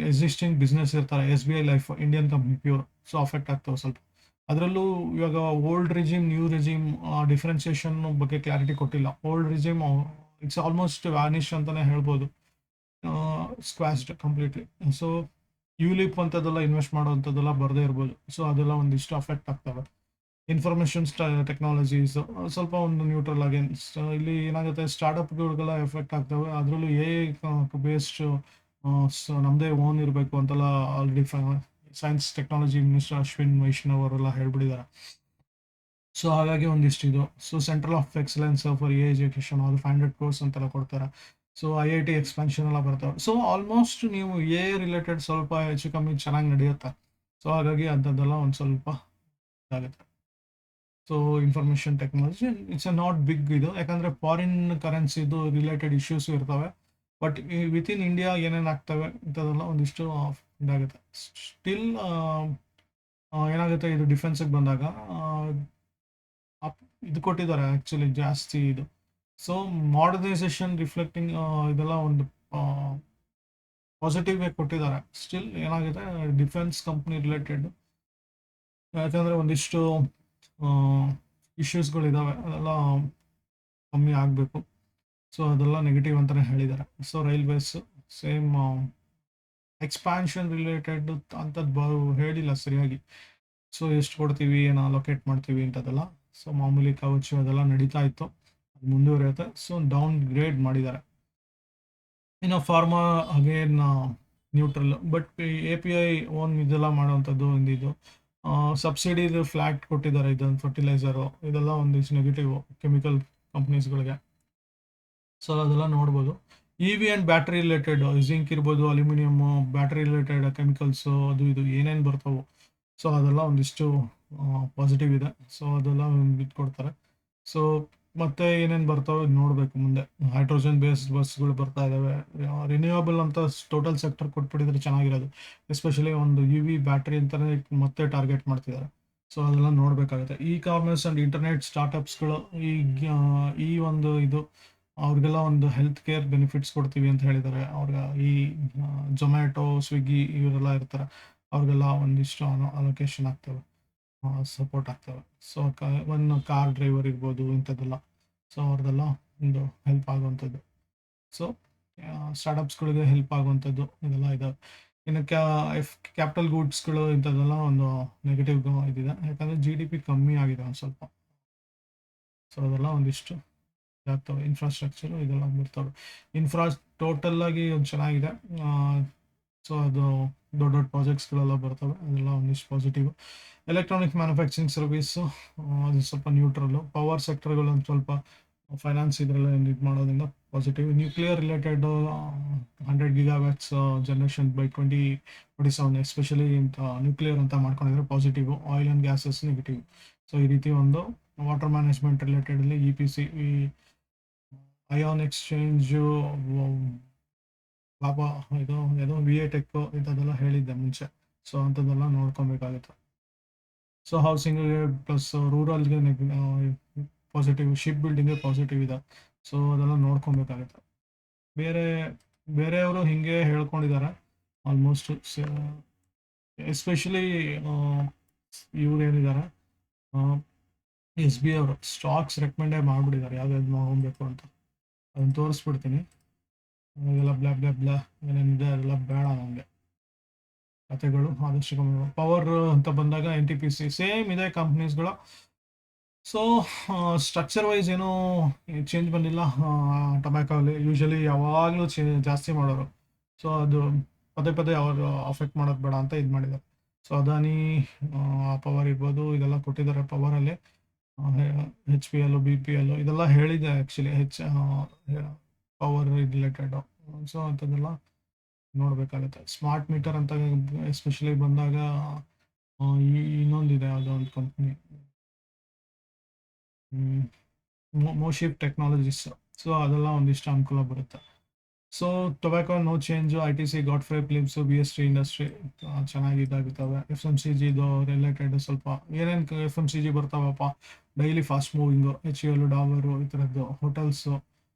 ಎಕ್ಸಿಸ್ಟಿಂಗ್ ಬಿಸ್ನೆಸ್ ಇರ್ತಾರೆ, SBI life, Indian company pure, so affect ಆಗ್ತವೆ ಸ್ವಲ್ಪ. ಅದರಲ್ಲೂ ಇವಾಗ old regime, new regime differentiation ಬಗ್ಗೆ ಕ್ಲಾರಿಟಿ ಕೊಟ್ಟಿಲ್ಲ. Old regime it's almost vanish ಅಂತಲೇ ಹೇಳ್ಬೋದು, ಸ್ಕ್ವಾಶ್ಡ್ ಕಂಪ್ಲೀಟ್ಲಿ. ಸೊ ಯುಲಿಪ್ ಅಂಥದ್ದೆಲ್ಲ ಇನ್ವೆಸ್ಟ್ ಮಾಡೋವಂಥದ್ದೆಲ್ಲ ಬರದೇ ಇರ್ಬೋದು. ಸೊ ಅದೆಲ್ಲ ಒಂದಿಷ್ಟು ಅಫೆಕ್ಟ್ ಆಗ್ತವೆ. ಇನ್ಫಾರ್ಮೇಷನ್ ಟೆಕ್ನಾಲಜೀಸ್ ಸ್ವಲ್ಪ ಒಂದು ನ್ಯೂಟ್ರಲ್ ಆಗಿ. ಇಲ್ಲಿ ಏನಾಗುತ್ತೆ, ಸ್ಟಾರ್ಟಪ್ಗಳಿಗೆಲ್ಲ ಎಫೆಕ್ಟ್ ಆಗ್ತವೆ. ಅದರಲ್ಲೂ AI ಬೇಸ್ಡ್ ಸೊ ನಮ್ಮದೇ ಓನ್ ಇರಬೇಕು ಅಂತೆಲ್ಲ already science technology minister Ashwin Vaishnav ಅವರೆಲ್ಲ ಹೇಳ್ಬಿಟ್ಟಿದ್ದಾರೆ. ಸೊ ಹಾಗಾಗಿ ಒಂದಿಷ್ಟು ಇದು. So central of excellence for education ಅದು 500 crores ಅಂತೆಲ್ಲ ಕೊಡ್ತಾರೆ. ಸೊ IIT ಎಕ್ಸ್ಪಾನ್ಷನ್ ಎಲ್ಲ ಬರ್ತಾವೆ. ಸೊ ಆಲ್ಮೋಸ್ಟ್ ನೀವು ರಿಲೇಟೆಡ್ ಸ್ವಲ್ಪ ಹೆಚ್ಚು ಕಮ್ಮಿ ಚೆನ್ನಾಗಿ ನಡೆಯುತ್ತೆ. ಸೊ ಹಾಗಾಗಿ ಅಂಥದ್ದೆಲ್ಲ ಒಂದು ಸ್ವಲ್ಪ ಇದಾಗುತ್ತೆ. So information technology it's not big ಇದು, ಯಾಕಂದರೆ ಫಾರಿನ್ ಕರೆನ್ಸಿದು ರಿಲೇಟೆಡ್ ಇಶ್ಯೂಸ್ ಇರ್ತವೆ. ಬಟ್ ವಿತ್ ಇನ್ ಇಂಡಿಯಾ ಏನೇನು ಆಗ್ತವೆ ಇಂಥದ್ದೆಲ್ಲ ಒಂದಿಷ್ಟು ಇದಾಗುತ್ತೆ. ಸ್ಟಿಲ್ ಏನಾಗುತ್ತೆ, ಇದು ಡಿಫೆನ್ಸಿಗೆ ಬಂದಾಗ ಇದು ಕೊಟ್ಟಿದ್ದಾರೆ ಆ್ಯಕ್ಚುಲಿ ಜಾಸ್ತಿ ಇದು. ಸೊ ಮಾಡರ್ನೈಸೇಷನ್ ರಿಫ್ಲೆಕ್ಟಿಂಗ್ ಇದೆಲ್ಲ ಒಂದು ಪಾಸಿಟಿವ್ ಆಗಿ ಕೊಟ್ಟಿದ್ದಾರೆ. ಸ್ಟಿಲ್ ಏನಾಗಿದೆ, ಡಿಫೆನ್ಸ್ ಕಂಪ್ನಿ ರಿಲೇಟೆಡ್ ಯಾಕಂದರೆ ಒಂದಿಷ್ಟು ಇಶ್ಯೂಸ್ಗಳಿದ್ದಾವೆ, ಅದೆಲ್ಲ ಕಮ್ಮಿ ಆಗಬೇಕು. ಸೊ ಅದೆಲ್ಲ ನೆಗೆಟಿವ್ ಅಂತಲೇ ಹೇಳಿದ್ದಾರೆ. So railways same expansion related ಅಂಥದ್ದು ಹೇಳಿಲ್ಲ ಸರಿಯಾಗಿ. ಸೊ ಎಷ್ಟು ಕೊಡ್ತೀವಿ, ಏನು ಅಲೋಕೇಟ್ ಮಾಡ್ತೀವಿ ಇಂಥದ್ದೆಲ್ಲ. ಸೊ ಮಾಮೂಲಿ ಕವಚು ಅದೆಲ್ಲ ನಡೀತಾ ಇತ್ತು, ಅದು ಮುಂದುವರಿಯುತ್ತೆ. ಸೊ ಡೌನ್ ಗ್ರೇಡ್ ಮಾಡಿದ್ದಾರೆ. ಇನ್ನು pharma again neutral, but API own ಇದೆಲ್ಲ ಮಾಡೋವಂಥದ್ದು ಒಂದಿದು. ಸಬ್ಸಿಡಿದು ಫ್ಲ್ಯಾಟ್ ಕೊಟ್ಟಿದ್ದಾರೆ, ಇದೊಂದು ಫರ್ಟಿಲೈಸರು, ಇದೆಲ್ಲ ಒಂದಿಷ್ಟು ನೆಗೆಟಿವ್ ಕೆಮಿಕಲ್ ಕಂಪ್ನೀಸ್ಗಳಿಗೆ. ಸೊ ಅದೆಲ್ಲ ನೋಡ್ಬೋದು. EV and battery related zinc ಇರ್ಬೋದು, ಅಲ್ಯೂಮಿನಿಯಮ್ಮು, ಬ್ಯಾಟ್ರಿ ರಿಲೇಟೆಡ್ ಕೆಮಿಕಲ್ಸು ಅದು ಇದು ಏನೇನು ಬರ್ತಾವೆ. ಸೊ ಅದೆಲ್ಲ ಒಂದಿಷ್ಟು ಪಾಸಿಟಿವ್ ಇದೆ. ಸೊ ಅದೆಲ್ಲ ಇದು ಕೊಡ್ತಾರೆ. ಸೊ ಮತ್ತೆ ಏನೇನು ಬರ್ತಾವೆ ನೋಡಬೇಕು ಮುಂದೆ. ಹೈಡ್ರೋಜನ್ ಬೇಸ್ಡ್ ಬಸ್ಗಳು ಬರ್ತಾ ಇದ್ದಾವೆ. ರಿನ್ಯೂವಬಲ್ ಅಂತ ಟೋಟಲ್ ಸೆಕ್ಟರ್ ಕೊಟ್ಬಿಟ್ಟಿದ್ರೆ ಚೆನ್ನಾಗಿರೋದು. ಎಸ್ಪೆಷಲಿ ಒಂದು EV ಬ್ಯಾಟ್ರಿ ಅಂತಲೇ ಮತ್ತೆ ಟಾರ್ಗೆಟ್ ಮಾಡ್ತಿದ್ದಾರೆ. ಸೊ ಅದೆಲ್ಲ ನೋಡಬೇಕಾಗುತ್ತೆ. ಕಾಮರ್ಸ್ ಆ್ಯಂಡ್ ಇಂಟರ್ನೆಟ್ ಸ್ಟಾರ್ಟಪ್ಸ್ಗಳು ಈ ಒಂದು ಇದು ಅವ್ರಿಗೆಲ್ಲ ಒಂದು ಹೆಲ್ತ್ ಕೇರ್ ಬೆನಿಫಿಟ್ಸ್ ಕೊಡ್ತೀವಿ ಅಂತ ಹೇಳಿದ್ದಾರೆ. ಅವ್ರಿಗೆ ಈ ಜೊಮ್ಯಾಟೊ, ಸ್ವಿಗ್ಗಿ ಇವರೆಲ್ಲ ಇರ್ತಾರೆ, ಅವ್ರಿಗೆಲ್ಲ ಒಂದಿಷ್ಟು ಅಲೋಕೇಶನ್ ಆಗ್ತವೆ, ಸಪೋರ್ಟ್ ಆಗ್ತವೆ. ಸೊ ಒಂದು ಕಾರ್ ಡ್ರೈವರ್ ಇರ್ಬೋದು ಇಂಥದ್ದೆಲ್ಲ. ಸೊ ಅವ್ರದ್ದೆಲ್ಲ ಒಂದು ಹೆಲ್ಪ್ ಆಗುವಂಥದ್ದು. ಸೊ ಸ್ಟಾರ್ಟಪ್ಸ್ಗಳಿಗೆ ಹೆಲ್ಪ್ ಆಗುವಂಥದ್ದು ಇದೆಲ್ಲ ಇದಾವೆ. ಇನ್ನು ಕ್ಯಾಪಿಟಲ್ ಗೂಡ್ಸ್ಗಳು ಇಂಥದ್ದೆಲ್ಲ ಒಂದು ನೆಗೆಟಿವ್ ಇದಿದೆ, ಯಾಕಂದರೆ GDP ಕಮ್ಮಿ ಆಗಿದೆ ಒಂದು ಸ್ವಲ್ಪ. ಸೊ ಅದೆಲ್ಲ ಒಂದಿಷ್ಟು ಆಗ್ತವೆ. ಇನ್ಫ್ರಾಸ್ಟ್ರಕ್ಚರು ಇದೆಲ್ಲ ಬರ್ತವೆ. ಟೋಟಲ್ ಆಗಿ ಒಂದು ಚೆನ್ನಾಗಿದೆ. ಸೊ ಅದು ದೊಡ್ಡ ದೊಡ್ಡ ಪ್ರಾಜೆಕ್ಟ್ಸ್ಗಳೆಲ್ಲ ಬರ್ತವೆ, ಅದೆಲ್ಲ ಒಂದಿಷ್ಟು ಪಾಸಿಟಿವ್. ಎಲೆಕ್ಟ್ರಾನಿಕ್ ಮ್ಯಾನುಫ್ಯಾಕ್ಚರಿಂಗ್ ಸರ್ವಿಸು ಅದು ಸ್ವಲ್ಪ ನ್ಯೂಟ್ರಲ್ಲು. ಪವರ್ ಸೆಕ್ಟರ್ಗಳು ಒಂದು ಸ್ವಲ್ಪ ಫೈನಾನ್ಸ್ ಇದರೆಲ್ಲ ಇದು ಮಾಡೋದ್ರಿಂದ positive. Nuclear related 100 GW generation by 2027, especially ಇಂಥ ನ್ಯೂಕ್ಲಿಯರ್ ಅಂತ ಮಾಡ್ಕೊಂಡಿದ್ರೆ positive. Oil and gases negative. So ಈ ರೀತಿ ಒಂದು ವಾಟರ್ ಮ್ಯಾನೇಜ್ಮೆಂಟ್ ರಿಲೇಟೆಡಲ್ಲಿ EPC, ಅಯಾನ್ ಎಕ್ಸ್ಚೇಂಜು, ಪಾಪ ಇದು ಏನೋ VA ಟೆಕ್ ಇಂಥದ್ದೆಲ್ಲ ಹೇಳಿದ್ದೆ ಮುಂಚೆ. ಸೊ ಅಂಥದ್ದೆಲ್ಲ ನೋಡ್ಕೊಬೇಕಾಗುತ್ತೆ. ಸೊ ಹೌಸಿಂಗಿಗೆ ಪ್ಲಸ್ ರೂರಲ್ಗೆ ಪಾಸಿಟಿವ್, ಶಿಪ್ ಬಿಲ್ಡಿಂಗ್ಗೆ ಪಾಸಿಟಿವ್ ಇದೆ. ಸೊ ಅದೆಲ್ಲ ನೋಡ್ಕೊಬೇಕಾಗುತ್ತೆ. ಬೇರೆಯವರು ಹಿಂಗೆ ಹೇಳ್ಕೊಂಡಿದ್ದಾರೆ ಆಲ್ಮೋಸ್ಟ್. ಎಸ್ಪೆಷಲಿ ಇವ್ರು ಏನಿದ್ದಾರೆ SBI ಅವರು ಸ್ಟಾಕ್ಸ್ ರೆಕಮೆಂಡೇ ಮಾಡಿಬಿಟ್ಟಿದ್ದಾರೆ ಯಾವ್ಯಾವ್ದು ಮಾಡ್ಕೊಬೇಕು ಅಂತ. ಅದನ್ನು ತೋರಿಸ್ಬಿಡ್ತೀನಿ. ಅದೆಲ್ಲ ಬ್ಲಾ ಏನೇನಿದೆ ಅದೆಲ್ಲ ಬೇಡ ನನಗೆ ಕತೆಗಳು. ಆದಷ್ಟು ಕಮ್ಮಿ. ಪವರ್ ಅಂತ ಬಂದಾಗ NTPC ಸೇಮ್ ಇದೆ ಕಂಪ್ನೀಸ್ಗಳು. ಸೊ ಸ್ಟ್ರಕ್ಚರ್ ವೈಸ್ ಏನೂ ಚೇಂಜ್ ಬಂದಿಲ್ಲ. ಟೊಬ್ಯಾಕೋಲಿ ಯೂಶಲಿ ಯಾವಾಗಲೂ ಜಾಸ್ತಿ ಮಾಡೋರು. ಸೊ ಅದು ಪದೇ ಪದೇ ಅವರು ಅಫೆಕ್ಟ್ ಮಾಡೋದು ಬೇಡ ಅಂತ ಇದು ಮಾಡಿದ್ದಾರೆ. ಸೊ ಅದಾನಿ ಪವರ್ ಇರ್ಬೋದು, ಇದೆಲ್ಲ ಕೊಟ್ಟಿದ್ದಾರೆ ಪವರಲ್ಲಿ. HPL, BPL ಇದೆಲ್ಲ ಹೇಳಿದೆ ಆ್ಯಕ್ಚುಲಿ ಪವರ್ ರಿಲೇಟೆಡು. ಸೊ ಅಂಥದ್ದೆಲ್ಲ ನೋಡಬೇಕಾಗುತ್ತೆ. ಸ್ಮಾರ್ಟ್ ಮೀಟರ್ ಅಂತ ಎಸ್ಪೆಷಲಿ ಬಂದಾಗ ಇನ್ನೊಂದಿದೆ ಯಾವುದೋ ಒಂದು ಕಂಪ್ನಿ, ಮೋಶಿಪ್ ಟೆಕ್ನಾಲಜೀಸ್. ಸೊ ಅದೆಲ್ಲ ಒಂದಿಷ್ಟು ಅನುಕೂಲ ಬರುತ್ತೆ. So tobacco no change. ITC, Godfrey Philips, BST industry ಚೆನ್ನಾಗಿದ್ದಾಗುತ್ತವೆ. FMCG ಇದು ರಿಲೇಟೆಡ್ ಸ್ವಲ್ಪ ಏನೇನು FMCG ಬರ್ತಾವಪ್ಪ daily fast moving, HUL, Dabur ಈ ಥರದ್ದು. ಹೋಟೆಲ್ಸು,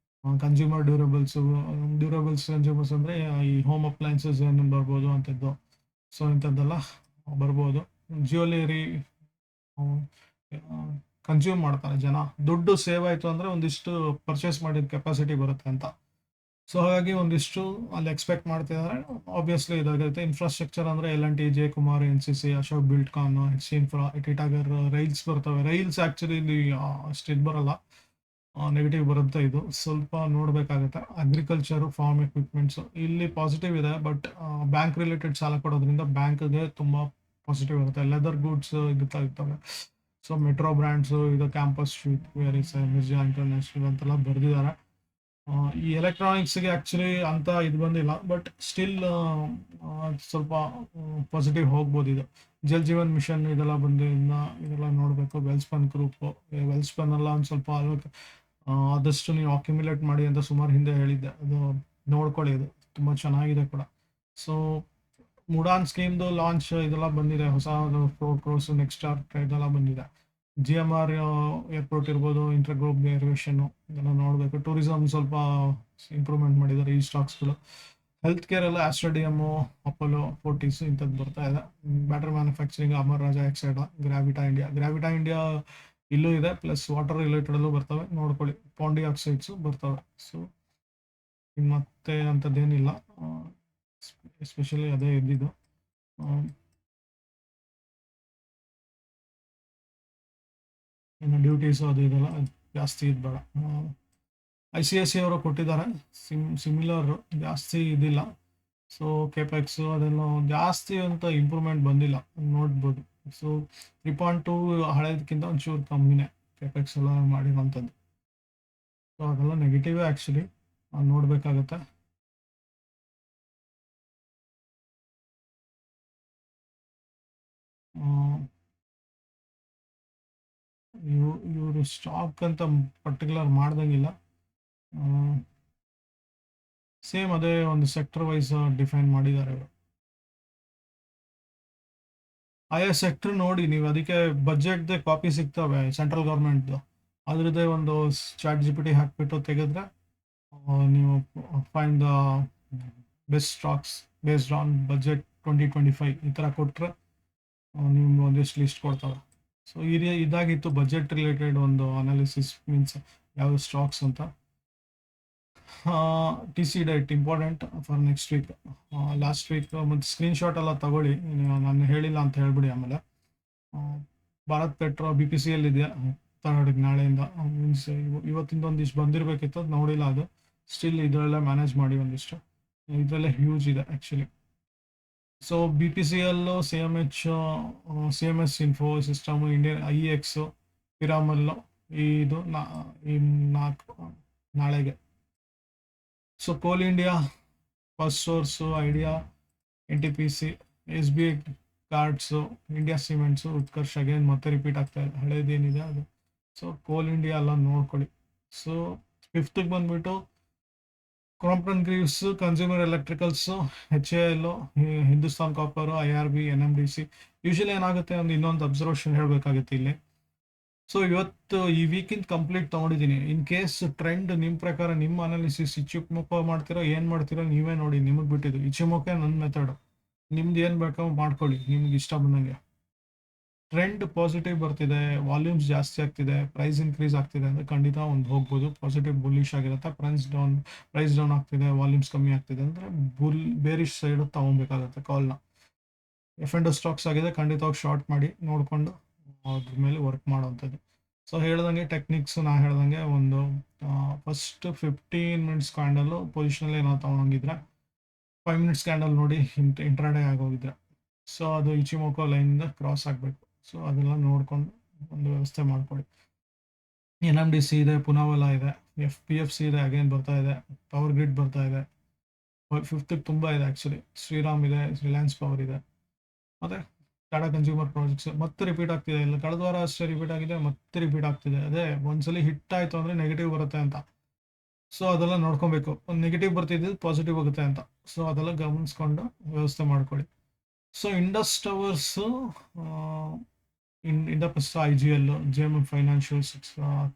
ಕನ್ಸ್ಯೂಮರ್ ಡ್ಯೂರಬಲ್ಸ್ ಕನ್ಸ್ಯೂಮರ್ಸ್ ಅಂದರೆ ಈ ಹೋಮ್ ಅಪ್ಲೈನ್ಸಸ್ ಏನು ಬರ್ಬೋದು ಅಂಥದ್ದು. ಸೊ ಇಂಥದ್ದೆಲ್ಲ ಬರ್ಬೋದು. ಜ್ಯುವೆಲರಿ ಕನ್ಸ್ಯೂಮ್ ಮಾಡ್ತಾರೆ ಜನ, ದುಡ್ಡು ಸೇವ್ ಆಯಿತು ಅಂದರೆ ಒಂದಿಷ್ಟು ಪರ್ಚೇಸ್ ಮಾಡಿದ ಕೆಪಾಸಿಟಿ ಬರುತ್ತೆ ಅಂತ. ಸೊ ಹಾಗಾಗಿ ಒಂದಿಷ್ಟು ಅಲ್ಲಿ ಎಕ್ಸ್ಪೆಕ್ಟ್ ಮಾಡ್ತಿದ್ದಾರೆ. ಆಬ್ವಿಯಸ್ಲಿ ಇದಾಗುತ್ತೆ. ಇನ್ಫ್ರಾಸ್ಟ್ರಕ್ಚರ್ ಅಂದರೆ L&T, Jayakumar, NCC, Ashok Buildcon, HC infra, Titagarh, rails ಬರ್ತವೆ. ರೈಲ್ಸ್ ಆ್ಯಕ್ಚುಲಿ ಇಲ್ಲಿ ಅಷ್ಟು ಇದು ಬರಲ್ಲ. ನೆಗೆಟಿವ್ ಬರುತ್ತೆ. ಇದು ಸ್ವಲ್ಪ ನೋಡಬೇಕಾಗುತ್ತೆ. ಅಗ್ರಿಕಲ್ಚರು, ಫಾರ್ಮ್ ಎಕ್ವಿಪ್ಮೆಂಟ್ಸು ಇಲ್ಲಿ ಪಾಸಿಟಿವ್ ಇದೆ, ಬಟ್ ಬ್ಯಾಂಕ್ ರಿಲೇಟೆಡ್ ಸಾಲ ಕೊಡೋದ್ರಿಂದ ಬ್ಯಾಂಕ್ಗೆ ತುಂಬ ಪಾಸಿಟಿವ್ ಇರುತ್ತೆ. ಲೆದರ್ ಗೂಡ್ಸ್ ಇದಕ್ಕೆ ಇರ್ತವೆ. ಸೊ ಮೆಟ್ರೋ ಬ್ರ್ಯಾಂಡ್ಸು, ಇದು campus street where is Mirza international ಅಂತೆಲ್ಲ ಬರೆದಿದ್ದಾರೆ. ಈ ಎಲೆಕ್ಟ್ರಾನಿಕ್ಸ್ಗೆ ಆ್ಯಕ್ಚುಲಿ ಅಂತ ಇದು ಬಂದಿಲ್ಲ, ಬಟ್ ಸ್ಟಿಲ್ ಸ್ವಲ್ಪ ಪಾಸಿಟಿವ್ ಹೋಗ್ಬೋದು. ಇದು ಜಲ್ ಜೀವನ್ ಮಿಷನ್ ಇದೆಲ್ಲ ಬಂದಿದ್ದರಿಂದ ಇದೆಲ್ಲ ನೋಡಬೇಕು. ವೆಲ್ಸ್ಪನ್ ಗ್ರೂಪು, ವೆಲ್ಸ್ಪನ್ ಎಲ್ಲ ಒಂದು ಸ್ವಲ್ಪ ಆದಷ್ಟು ನೀವು ಅಕ್ಯುಮುಲೇಟ್ ಮಾಡಿ ಅಂತ ಸುಮಾರು ಹಿಂದೆ ಹೇಳಿದ್ದೆ. ಅದು ನೋಡ್ಕೊಳ್ಳಿ, ಅದು ತುಂಬ ಚೆನ್ನಾಗಿದೆ ಕೂಡ. ಸೊ ಮುಡಾನ್ ಸ್ಕೀಮ್ದು ಲಾಂಚ್ ಇದೆಲ್ಲ ಬಂದಿದೆ. ಹೊಸ 4 crores ನೆಕ್ಸ್ಟ್ ಸ್ಟಾರ್ ಇದೆಲ್ಲ ಬಂದಿದೆ. GMR ಏರ್ಪೋರ್ಟ್ ಇರ್ಬೋದು, ಇಂಟರ್ ಗ್ರೂಪ್ ಏರ್ವೇಷನ್ನು ಇದೆಲ್ಲ ನೋಡಬೇಕು. ಟೂರಿಸಮ್ ಸ್ವಲ್ಪ ಇಂಪ್ರೂವ್ಮೆಂಟ್ ಮಾಡಿದ್ದಾರೆ ಈ ಸ್ಟಾಕ್ಸ್ಗಳು. ಹೆಲ್ತ್ ಕೇರ್ ಎಲ್ಲ ಆಸ್ಟ್ರೇಡಿಯಮ್ಮು, ಅಪೋಲೋ, ಫೋರ್ಟಿಸ್ ಇಂಥದ್ದು ಬರ್ತಾ ಇದೆ. Battery manufacturing Amara Raja Exide, Gravita India ಇಲ್ಲೂ ಇದೆ. ಪ್ಲಸ್ ವಾಟರ್ ರಿಲೇಟೆಡಲ್ಲೂ ಬರ್ತವೆ, ನೋಡ್ಕೊಳ್ಳಿ. ಪಾಂಡಿ ಆಕ್ಸೈಡ್ಸು ಬರ್ತವೆ. ಸೊ ಮತ್ತೆ ಅಂಥದ್ದೇನಿಲ್ಲ, ಎಸ್ಪೆಷಲಿ ಅದೇ ಇದ್ದಿದ್ದು. ಇನ್ನು ಡ್ಯೂಟೀಸು ಅದು ಇದೆಲ್ಲ ಜಾಸ್ತಿ ಇದು ಬೇಡ. ICICI ಅವರು ಕೊಟ್ಟಿದ್ದಾರೆ ಸಿಮಿಲರ್, ಜಾಸ್ತಿ ಇದಿಲ್ಲ. ಸೊ ಕೆಪೆಕ್ಸು ಅದೆಲ್ಲ ಜಾಸ್ತಿ ಅಂತ ಇಂಪ್ರೂವ್ಮೆಂಟ್ ಬಂದಿಲ್ಲ, ನೋಡ್ಬೋದು. ಸೊ 3.2 ಹಳೇದಕ್ಕಿಂತ ಒಂಚೂರು ಕಮ್ಮಿನೇ ಕೆಪೆಕ್ಸ್ ಎಲ್ಲ ಮಾಡಿರೋಂಥದ್ದು. ಸೊ ಅದೆಲ್ಲ ನೆಗೆಟಿವೇ ಆ್ಯಕ್ಚುಲಿ, ನೋಡಬೇಕಾಗತ್ತೆ. ಇವರು ಸ್ಟಾಕ್ ಅಂತ ಪರ್ಟಿಕ್ಯುಲರ್ ಮಾಡ್ದಂಗಿಲ್ಲ. ಸೇಮ್ ಅದೇ ಒಂದು ಸೆಕ್ಟರ್ ವೈಸ್ ಡಿಫೈನ್ ಮಾಡಿದ್ದಾರೆ ಅವರು. ಆಯಾ ಸೆಕ್ಟರ್ ನೋಡಿ ನೀವು, ಅದಕ್ಕೆ ಬಜೆಟ್ದೇ ಕಾಪಿ ಸಿಗ್ತವೆ ಸೆಂಟ್ರಲ್ ಗೌರ್ಮೆಂಟ್ದು. ಅದ್ರದ್ದೇ ಒಂದು ChatGPT ಹಾಕ್ಬಿಟ್ಟು ತೆಗೆದ್ರೆ ನೀವು find the best stocks based on budget 2025 ಈ ಥರ ಕೊಟ್ಟರೆ ನಿಮ್ಗೆ ಒಂದಿಷ್ಟು ಲಿಸ್ಟ್ ಕೊಡ್ತವೆ. ಸೊ ಇದಾಗಿತ್ತು ಬಜೆಟ್ ರಿಲೇಟೆಡ್ ಒಂದು ಅನಾಲಿಸಿಸ್, ಮೀನ್ಸ್ ಯಾವ ಸ್ಟಾಕ್ಸ್ ಅಂತ. TC date important for next week. Last week ಮತ್ತು ಸ್ಕ್ರೀನ್ಶಾಟ್ ಎಲ್ಲ ತಗೊಳ್ಳಿ, ನಾನು ಹೇಳಿಲ್ಲ ಅಂತ ಹೇಳ್ಬಿಡಿ. ಆಮೇಲೆ ಭಾರತ್ ಪೆಟ್ರೋ BPCL ಇದೆಯಾ 3rd ನಾಳೆಯಿಂದ, ಮೀನ್ಸ್ ಇವತ್ತಿಂದ ಒಂದಿಷ್ಟು ಬಂದಿರಬೇಕಿತ್ತು, ಅದು ನೋಡಿಲ್ಲ. ಅದು ಸ್ಟಿಲ್ ಇದರಲ್ಲೇ ಮ್ಯಾನೇಜ್ ಮಾಡಿ ಒಂದಿಷ್ಟು, ಇದರಲ್ಲೇ ಹ್ಯೂಜ್ ಇದೆ actually. So BPCL, CMS info system, Indian IEX, Piramal, ಇದು ಈ 4 ನಾಳೆಗೆ. So coal India, first source, idea, NTPC, SBI cards, India cements, Utkarsh again ಮತ್ತೆ ರಿಪೀಟ್ ಆಗ್ತಾ ಇದೆ, ಹಳೇದೇನಿದೆ ಅದು. ಸೊ ಕೋಲ್ ಇಂಡಿಯಾ ಎಲ್ಲ ನೋಡ್ಕೊಳ್ಳಿ. ಸೊ 5th ಬಂದ್ಬಿಟ್ಟು Crompton Greaves, consumer electricals, HAL, Hindustan copper, IRB, NMDC. Usually ಏನಾಗುತ್ತೆ, ಇನ್ನೊಂದು ಅಬ್ಸರ್ವೇಷನ್ ಹೇಳಬೇಕಾಗುತ್ತೆ ಇಲ್ಲಿ. ಸೊ ಇವತ್ತು ಈ ವೀಕಿಂದ ಕಂಪ್ಲೀಟ್ ತೊಗೊಂಡಿದ್ದೀನಿ. ಇನ್ ಕೇಸ್ ಟ್ರೆಂಡ್ ನಿಮ್ಮ ಪ್ರಕಾರ, ನಿಮ್ಮ ಅನಾಲಿಸಿಸ್ ಇಚ್ಚಿಮುಖ ಮಾಡ್ತಿರೋ ಏನು ಮಾಡ್ತಿರೋ ನೀವೇ ನೋಡಿ, ನಿಮಗೆ ಬಿಟ್ಟಿದ್ದು. ಇಚ್ಚಿಮುಖ ನನ್ನ ಮೆಥಡು, ನಿಮ್ದು ಏನು ಬೇಕೋ ಮಾಡ್ಕೊಳ್ಳಿ, ನಿಮ್ಗೆ ಇಷ್ಟ ಬಂದಂಗೆ. ಟ್ರೆಂಡ್ ಪಾಸಿಟಿವ್ ಬರ್ತಿದೆ, ವಾಲ್ಯೂಮ್ಸ್ ಜಾಸ್ತಿ ಆಗ್ತಿದೆ, ಪ್ರೈಸ್ ಇನ್ಕ್ರೀಸ್ ಆಗ್ತಿದೆ ಅಂದರೆ ಖಂಡಿತ ಒಂದು ಹೋಗ್ಬೋದು, ಪಾಸಿಟಿವ್ ಬುಲ್ಲಿಶ್ ಆಗಿರುತ್ತೆ. ಪ್ರೈಸ್ ಡೌನ್ ಆಗ್ತಿದೆ, ವಾಲ್ಯೂಮ್ಸ್ ಕಮ್ಮಿ ಆಗ್ತಿದೆ ಅಂದರೆ ಬೇರಿಶ್ ಸೈಡು ತೊಗೊಬೇಕಾಗುತ್ತೆ ಕಾಲ್ನ. F&O ಸ್ಟಾಕ್ಸ್ ಆಗಿದೆ, ಖಂಡಿತವಾಗಿ ಶಾರ್ಟ್ ಮಾಡಿ ನೋಡಿಕೊಂಡು ಅದ್ರ ಮೇಲೆ ವರ್ಕ್ ಮಾಡೋವಂಥದ್ದು. ಸೊ ಹೇಳ್ದಂಗೆ ಟೆಕ್ನಿಕ್ಸ್, ನಾ ಹೇಳ್ದಂಗೆ ಒಂದು ಫಸ್ಟ್ 15 ಮಿನಿಟ್ಸ್ ಕ್ಯಾಂಡಲ್ಲು ಪೊಸಿಷನಲ್ಲಿ ಏನಾದ್ರು ತೊಗೊಂಡೋಗಿದ್ರೆ 5 ಮಿನಿಟ್ಸ್ ಕ್ಯಾಂಡಲ್ ನೋಡಿ ಇಂಟ್ರಾಡೇ ಆಗೋಗಿದ್ರೆ, ಸೊ ಅದು ಇಚಿಮೋಕೋ ಲೈನಿಂದ ಕ್ರಾಸ್ ಆಗಬೇಕು. ಸೊ ಅದೆಲ್ಲ ನೋಡಿಕೊಂಡು ಒಂದು ವ್ಯವಸ್ಥೆ ಮಾಡ್ಕೊಳ್ಳಿ. NMDC ಇದೆ, ಪುನಾವಲ ಇದೆ, FPFC ಇದೆ, ಅಗೇನ್ ಬರ್ತಾ ಇದೆ, ಪವರ್ ಗ್ರಿಡ್ ಬರ್ತಾ ಇದೆ. 5th ತುಂಬ ಇದೆ ಆ್ಯಕ್ಚುಲಿ. ಶ್ರೀರಾಮ್ ಇದೆ, ರಿಲಯನ್ಸ್ ಪವರ್ ಇದೆ, ಮತ್ತು ಟಾಟಾ ಕನ್ಸ್ಯೂಮರ್ ಪ್ರಾಜೆಕ್ಟ್ಸ್ ಮತ್ತೆ ರಿಪೀಟ್ ಆಗ್ತಿದೆ. ಇಲ್ಲ ಕಳೆದ ವಾರ ಅಷ್ಟೇ ರಿಪೀಟ್ ಆಗಿದೆ, ಮತ್ತೆ ರಿಪೀಟ್ ಆಗ್ತಿದೆ. ಅದೇ ಒಂದ್ಸಲಿ ಹಿಟ್ ಆಯಿತು ಅಂದರೆ ನೆಗೆಟಿವ್ ಬರುತ್ತೆ ಅಂತ. ಸೊ ಅದೆಲ್ಲ ನೋಡ್ಕೊಬೇಕು, ಒಂದು ನೆಗೆಟಿವ್ ಬರ್ತಿದ್ದು ಪಾಸಿಟಿವ್ ಆಗುತ್ತೆ ಅಂತ. ಸೊ ಅದೆಲ್ಲ ಗಮನಿಸ್ಕೊಂಡು ವ್ಯವಸ್ಥೆ ಮಾಡ್ಕೊಳ್ಳಿ. So Indus towers, Indus IGL, JM financials,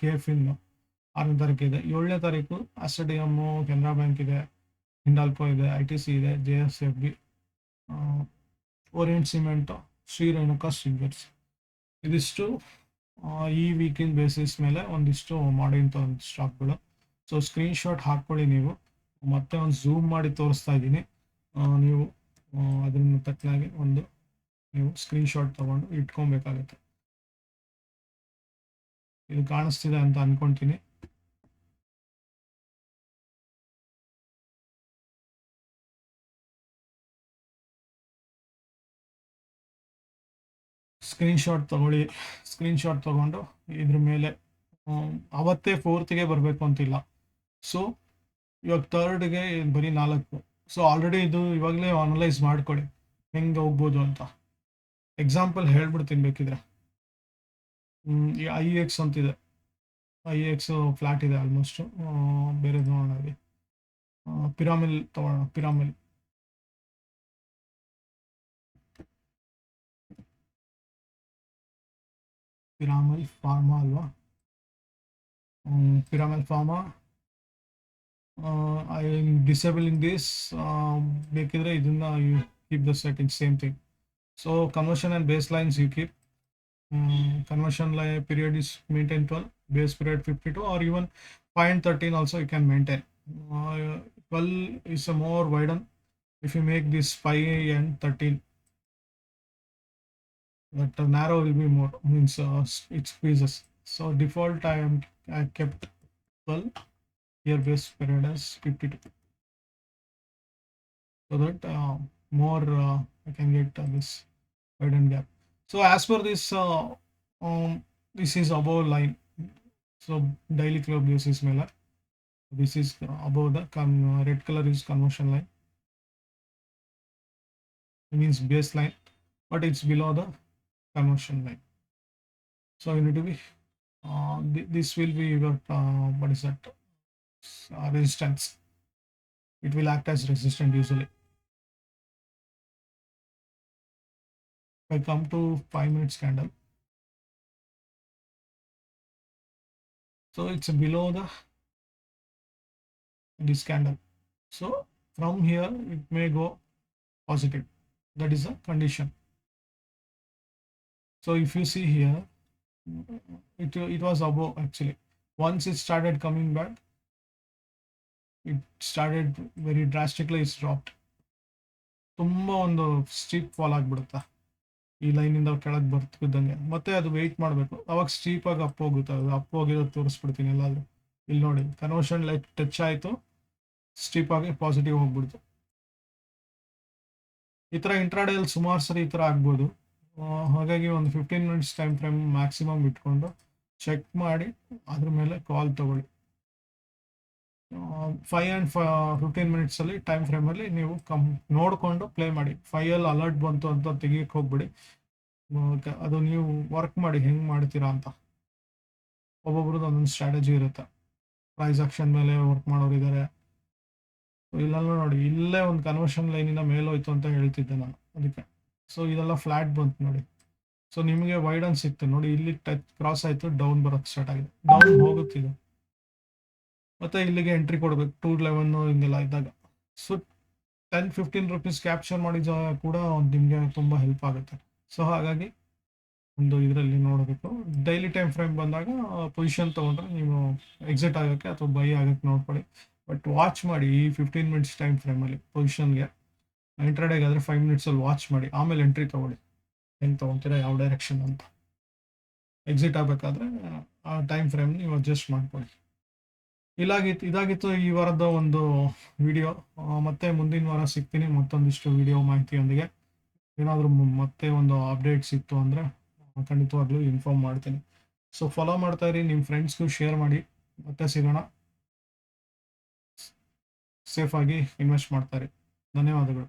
KFIN 6ನೇ ತಾರೀಕು ಇದೆ. 7ನೇ ತಾರೀಕು ಆಸ್ಟ್ರೇಡಿಯಮ್ಮು, ಕೆನರಾ ಬ್ಯಾಂಕ್ ಇದೆ, ಹಿಂಡಾಲ್ಕೋ ಇದೆ, ITC ಇದೆ, JSFB, orient cement, Shri Renuka singers. ಇದಿಷ್ಟು ಈ ವೀಕಿನ ಬೇಸಿಸ್ ಮೇಲೆ ಒಂದಿಷ್ಟು ಮಾಡಿಂಥ ಒಂದು ಸ್ಟಾಕ್ಗಳು. ಸೊ ಸ್ಕ್ರೀನ್ಶಾಟ್ ಹಾಕ್ಕೊಳ್ಳಿ ನೀವು, ಮತ್ತೆ ಒಂದು ಝೂಮ್ ಮಾಡಿ ತೋರಿಸ್ತಾ ಇದ್ದೀನಿ. ನೀವು ಅದನ್ನು ತಕ್ಕನಾಗಿ ಒಂದು ನೀವು ಸ್ಕ್ರೀನ್ಶಾಟ್ ತೊಗೊಂಡು ಇಟ್ಕೊಬೇಕಾಗುತ್ತೆ. ಇದು ಕಾಣಿಸ್ತಿದೆ ಅಂತ ಅಂದ್ಕೊತೀನಿ. ಸ್ಕ್ರೀನ್ಶಾಟ್ ತೊಗೊಳ್ಳಿ. ಸ್ಕ್ರೀನ್ಶಾಟ್ ತೊಗೊಂಡು ಇದ್ರ ಮೇಲೆ ಅವತ್ತೇ ಫೋರ್ತ್ಗೆ ಬರಬೇಕು ಅಂತಿಲ್ಲ. ಸೊ ಇವಾಗ ಥರ್ಡ್ಗೆ ಬರೀ 4. ಸೊ ಆಲ್ರೆಡಿ ಇದು ಇವಾಗಲೇ ಅನಲೈಸ್ ಮಾಡ್ಕೊಳ್ಳಿ ಹೆಂಗೆ ಹೋಗ್ಬೋದು ಅಂತ. ಎಕ್ಸಾಂಪಲ್ ಹೇಳ್ಬಿಡ್ತೀನಿ ಬೇಕಿದ್ರೆ. ಈ IEX ಅಂತಿದೆ. IEX ಫ್ಲಾಟ್ ಇದೆ ಆಲ್ಮೋಸ್ಟು. ಬೇರೆದು ನೋಡೋಣ. ಪಿರಾಮಿಲ್ ತೊಗೊಳ್ಳೋಣ. ಪಿರಾಮಿಲ್ ಫಾರ್ಮಾ ಅಲ್ವಾ? Piramal pharma. I am disabling this. ಬೇಕಿದ್ರೆ ಇದನ್ನ you keep the setting same thing. So conversion and base lines you keep. Conversion line period is maintain 12, base period 52, or even 5 and 13 also you can maintain. 12 is a more widen. If you make this 5 and 13, that narrow will be more, means it squeezes. So default I kept 12. Here base period as 52, so that more I can get this widen gap. So as per this, this is above line. So daily club basis mela, this is above the red color is conversion line. It means baseline, but it's below the conversion line. So you need to be this will be your what is that, resistance. It will act as resistance usually. If I come to 5 minutes candle, so it's below this candle. So from here it may go positive. That is a condition. So if you see here, it was above actually. Once it started coming back, it started very drastically, it's dropped. ತುಂಬ ಒಂದು steep fall ಆಗಿಬಿಡುತ್ತೆ. ಈ ಲೈನಿಂದ ಕೆಳಗೆ ಬರ್ತಿದ್ದಂಗೆ ಮತ್ತೆ ಅದು weight ಮಾಡಬೇಕು. ಅವಾಗ ಸ್ಟೀಪಾಗಿ up ಹೋಗುತ್ತೆ. ಅದು ಅಪ್ ಹೋಗಿರೋದು ತೋರಿಸ್ಬಿಡ್ತೀನಿ ಎಲ್ಲಾದರೂ. ಇಲ್ಲಿ ನೋಡಿ, ಕನ್ವರ್ಷನ್ ಲೈಕ್ ಟಚ್ ಆಯಿತು, ಸ್ಟೀಪಾಗಿ ಪಾಸಿಟಿವ್ ಹೋಗ್ಬಿಡ್ತು. ಈ ಥರ ಇಂಟ್ರಾಡೇಯಲ್ಲಿ ಸುಮಾರು ಸರಿ ಈ ಥರ ಆಗ್ಬೋದು. ಹಾಗಾಗಿ ಒಂದು 15 ಮಿನಿಟ್ಸ್ ಟೈಮ್ ಫ್ರೇಮ್ ಮ್ಯಾಕ್ಸಿಮಮ್ ಇಟ್ಕೊಂಡು ಚೆಕ್ ಮಾಡಿ ಅದ್ರ ಮೇಲೆ ಕಾಲ್ ತಗೊಳ್ಳಿ. 5 and 15 ಮಿನಿಟ್ಸಲ್ಲಿ ಟೈಮ್ ಫ್ರೇಮಲ್ಲಿ ನೀವು ನೋಡಿಕೊಂಡು ಪ್ಲೇ ಮಾಡಿ. 5ಅಲ್ಲಿ ಅಲರ್ಟ್ ಬಂತು ಅಂತ ತೆಗಿಯಕ್ಕೆ ಹೋಗ್ಬಿಡಿ. ಅದು ನೀವು ವರ್ಕ್ ಮಾಡಿ ಹೆಂಗೆ ಮಾಡ್ತೀರಾ ಅಂತ. ಒಬ್ಬೊಬ್ರದ್ದು ಒಂದೊಂದು ಸ್ಟ್ರಾಟಜಿ ಇರುತ್ತೆ. ಪ್ರೈಸ್ ಆಕ್ಷನ್ ಮೇಲೆ ವರ್ಕ್ ಮಾಡೋರಿದ್ದಾರೆ. ಇಲ್ಲೆಲ್ಲ ನೋಡಿ, ಇಲ್ಲೇ ಒಂದು ಕನ್ವರ್ಷನ್ ಲೈನಿಂದ ಮೇಲೋಯ್ತು ಅಂತ ಹೇಳ್ತಿದ್ದೆ ನಾನು ಅದಕ್ಕೆ. ಸೊ ಇದೆಲ್ಲ ಫ್ಲಾಟ್ ಬಂತು ನೋಡಿ. ಸೊ ನಿಮಗೆ ವೈಡನ್ ಸಿಕ್ತು ನೋಡಿ, ಇಲ್ಲಿ ಟಚ್ ಕ್ರಾಸ್ ಆಯಿತು, ಡೌನ್ ಬರೋಕ್ಕೆ ಸ್ಟಾರ್ಟ್ ಆಗಿದೆ. ಡೌನ್ ಹೋಗುತ್ತಿದೆ, ಮತ್ತೆ ಇಲ್ಲಿಗೆ ಎಂಟ್ರಿ ಕೊಡಬೇಕು 211 ಹಿಂಗೆಲ್ಲ ಇದ್ದಾಗ. ಸೊ 10-15 ರುಪೀಸ್ ಕ್ಯಾಪ್ಚರ್ ಮಾಡಿದ ಕೂಡ ನಿಮಗೆ ತುಂಬ ಹೆಲ್ಪ್ ಆಗುತ್ತೆ. ಸೊ ಹಾಗಾಗಿ ಒಂದು ಇದರಲ್ಲಿ ನೋಡಬೇಕು. ಡೈಲಿ ಟೈಮ್ ಫ್ರೇಮ್ ಬಂದಾಗ ಪೊಸಿಷನ್ ತೊಗೊಂಡ್ರೆ ನೀವು ಎಕ್ಸಿಟ್ ಆಗೋಕ್ಕೆ ಅಥವಾ ಬೈ ಆಗೋಕ್ಕೆ ನೋಡ್ಕೊಳ್ಳಿ. ಬಟ್ ವಾಚ್ ಮಾಡಿ ಈ 15 ಮಿನಿಟ್ಸ್ ಟೈಮ್ ಫ್ರೇಮಲ್ಲಿ ಪೊಸಿಷನ್ಗೆ. ಇಂಟ್ರಾಡೇಗೆ ಆದರೆ 5 ಮಿನಿಟ್ಸಲ್ಲಿ ವಾಚ್ ಮಾಡಿ, ಆಮೇಲೆ ಎಂಟ್ರಿ ತೊಗೊಳ್ಳಿ. ಹೆಂಗೆ ತೊಗೊತೀರಾ, ಯಾವ ಡೈರೆಕ್ಷನ್ ಅಂತ. ಎಕ್ಸಿಟ್ ಆಗಬೇಕಾದ್ರೆ ಆ ಟೈಮ್ ಫ್ರೇಮ್ ನೀವು ಅಡ್ಜಸ್ಟ್ ಮಾಡ್ಕೊಳ್ಳಿ. ಇದಾಗಿತ್ತು ಈ ವಾರದ ಒಂದು ವಿಡಿಯೋ. ಮತ್ತೆ ಮುಂದಿನ ವಾರ ಸಿಗ್ತೀನಿ ಮತ್ತೊಂದಿಷ್ಟು ವಿಡಿಯೋ ಮಾಹಿತಿಯೊಂದಿಗೆ. ಏನಾದರೂ ಮತ್ತೆ ಒಂದು ಅಪ್ಡೇಟ್ಸ್ ಇತ್ತು ಅಂದರೆ ಖಂಡಿತವಾಗ್ಲೂ ಇನ್ಫಾರ್ಮ್ ಮಾಡ್ತೀನಿ. ಸೊ ಫಾಲೋ ಮಾಡ್ತಾ ಇರಿ, ನಿಮ್ಮ ಫ್ರೆಂಡ್ಸ್ಗೂ ಶೇರ್ ಮಾಡಿ. ಮತ್ತೆ ಸಿಗೋಣ. ಸೇಫಾಗಿ ಇನ್ವೆಸ್ಟ್ ಮಾಡ್ತಾರೆ. ಧನ್ಯವಾದಗಳು.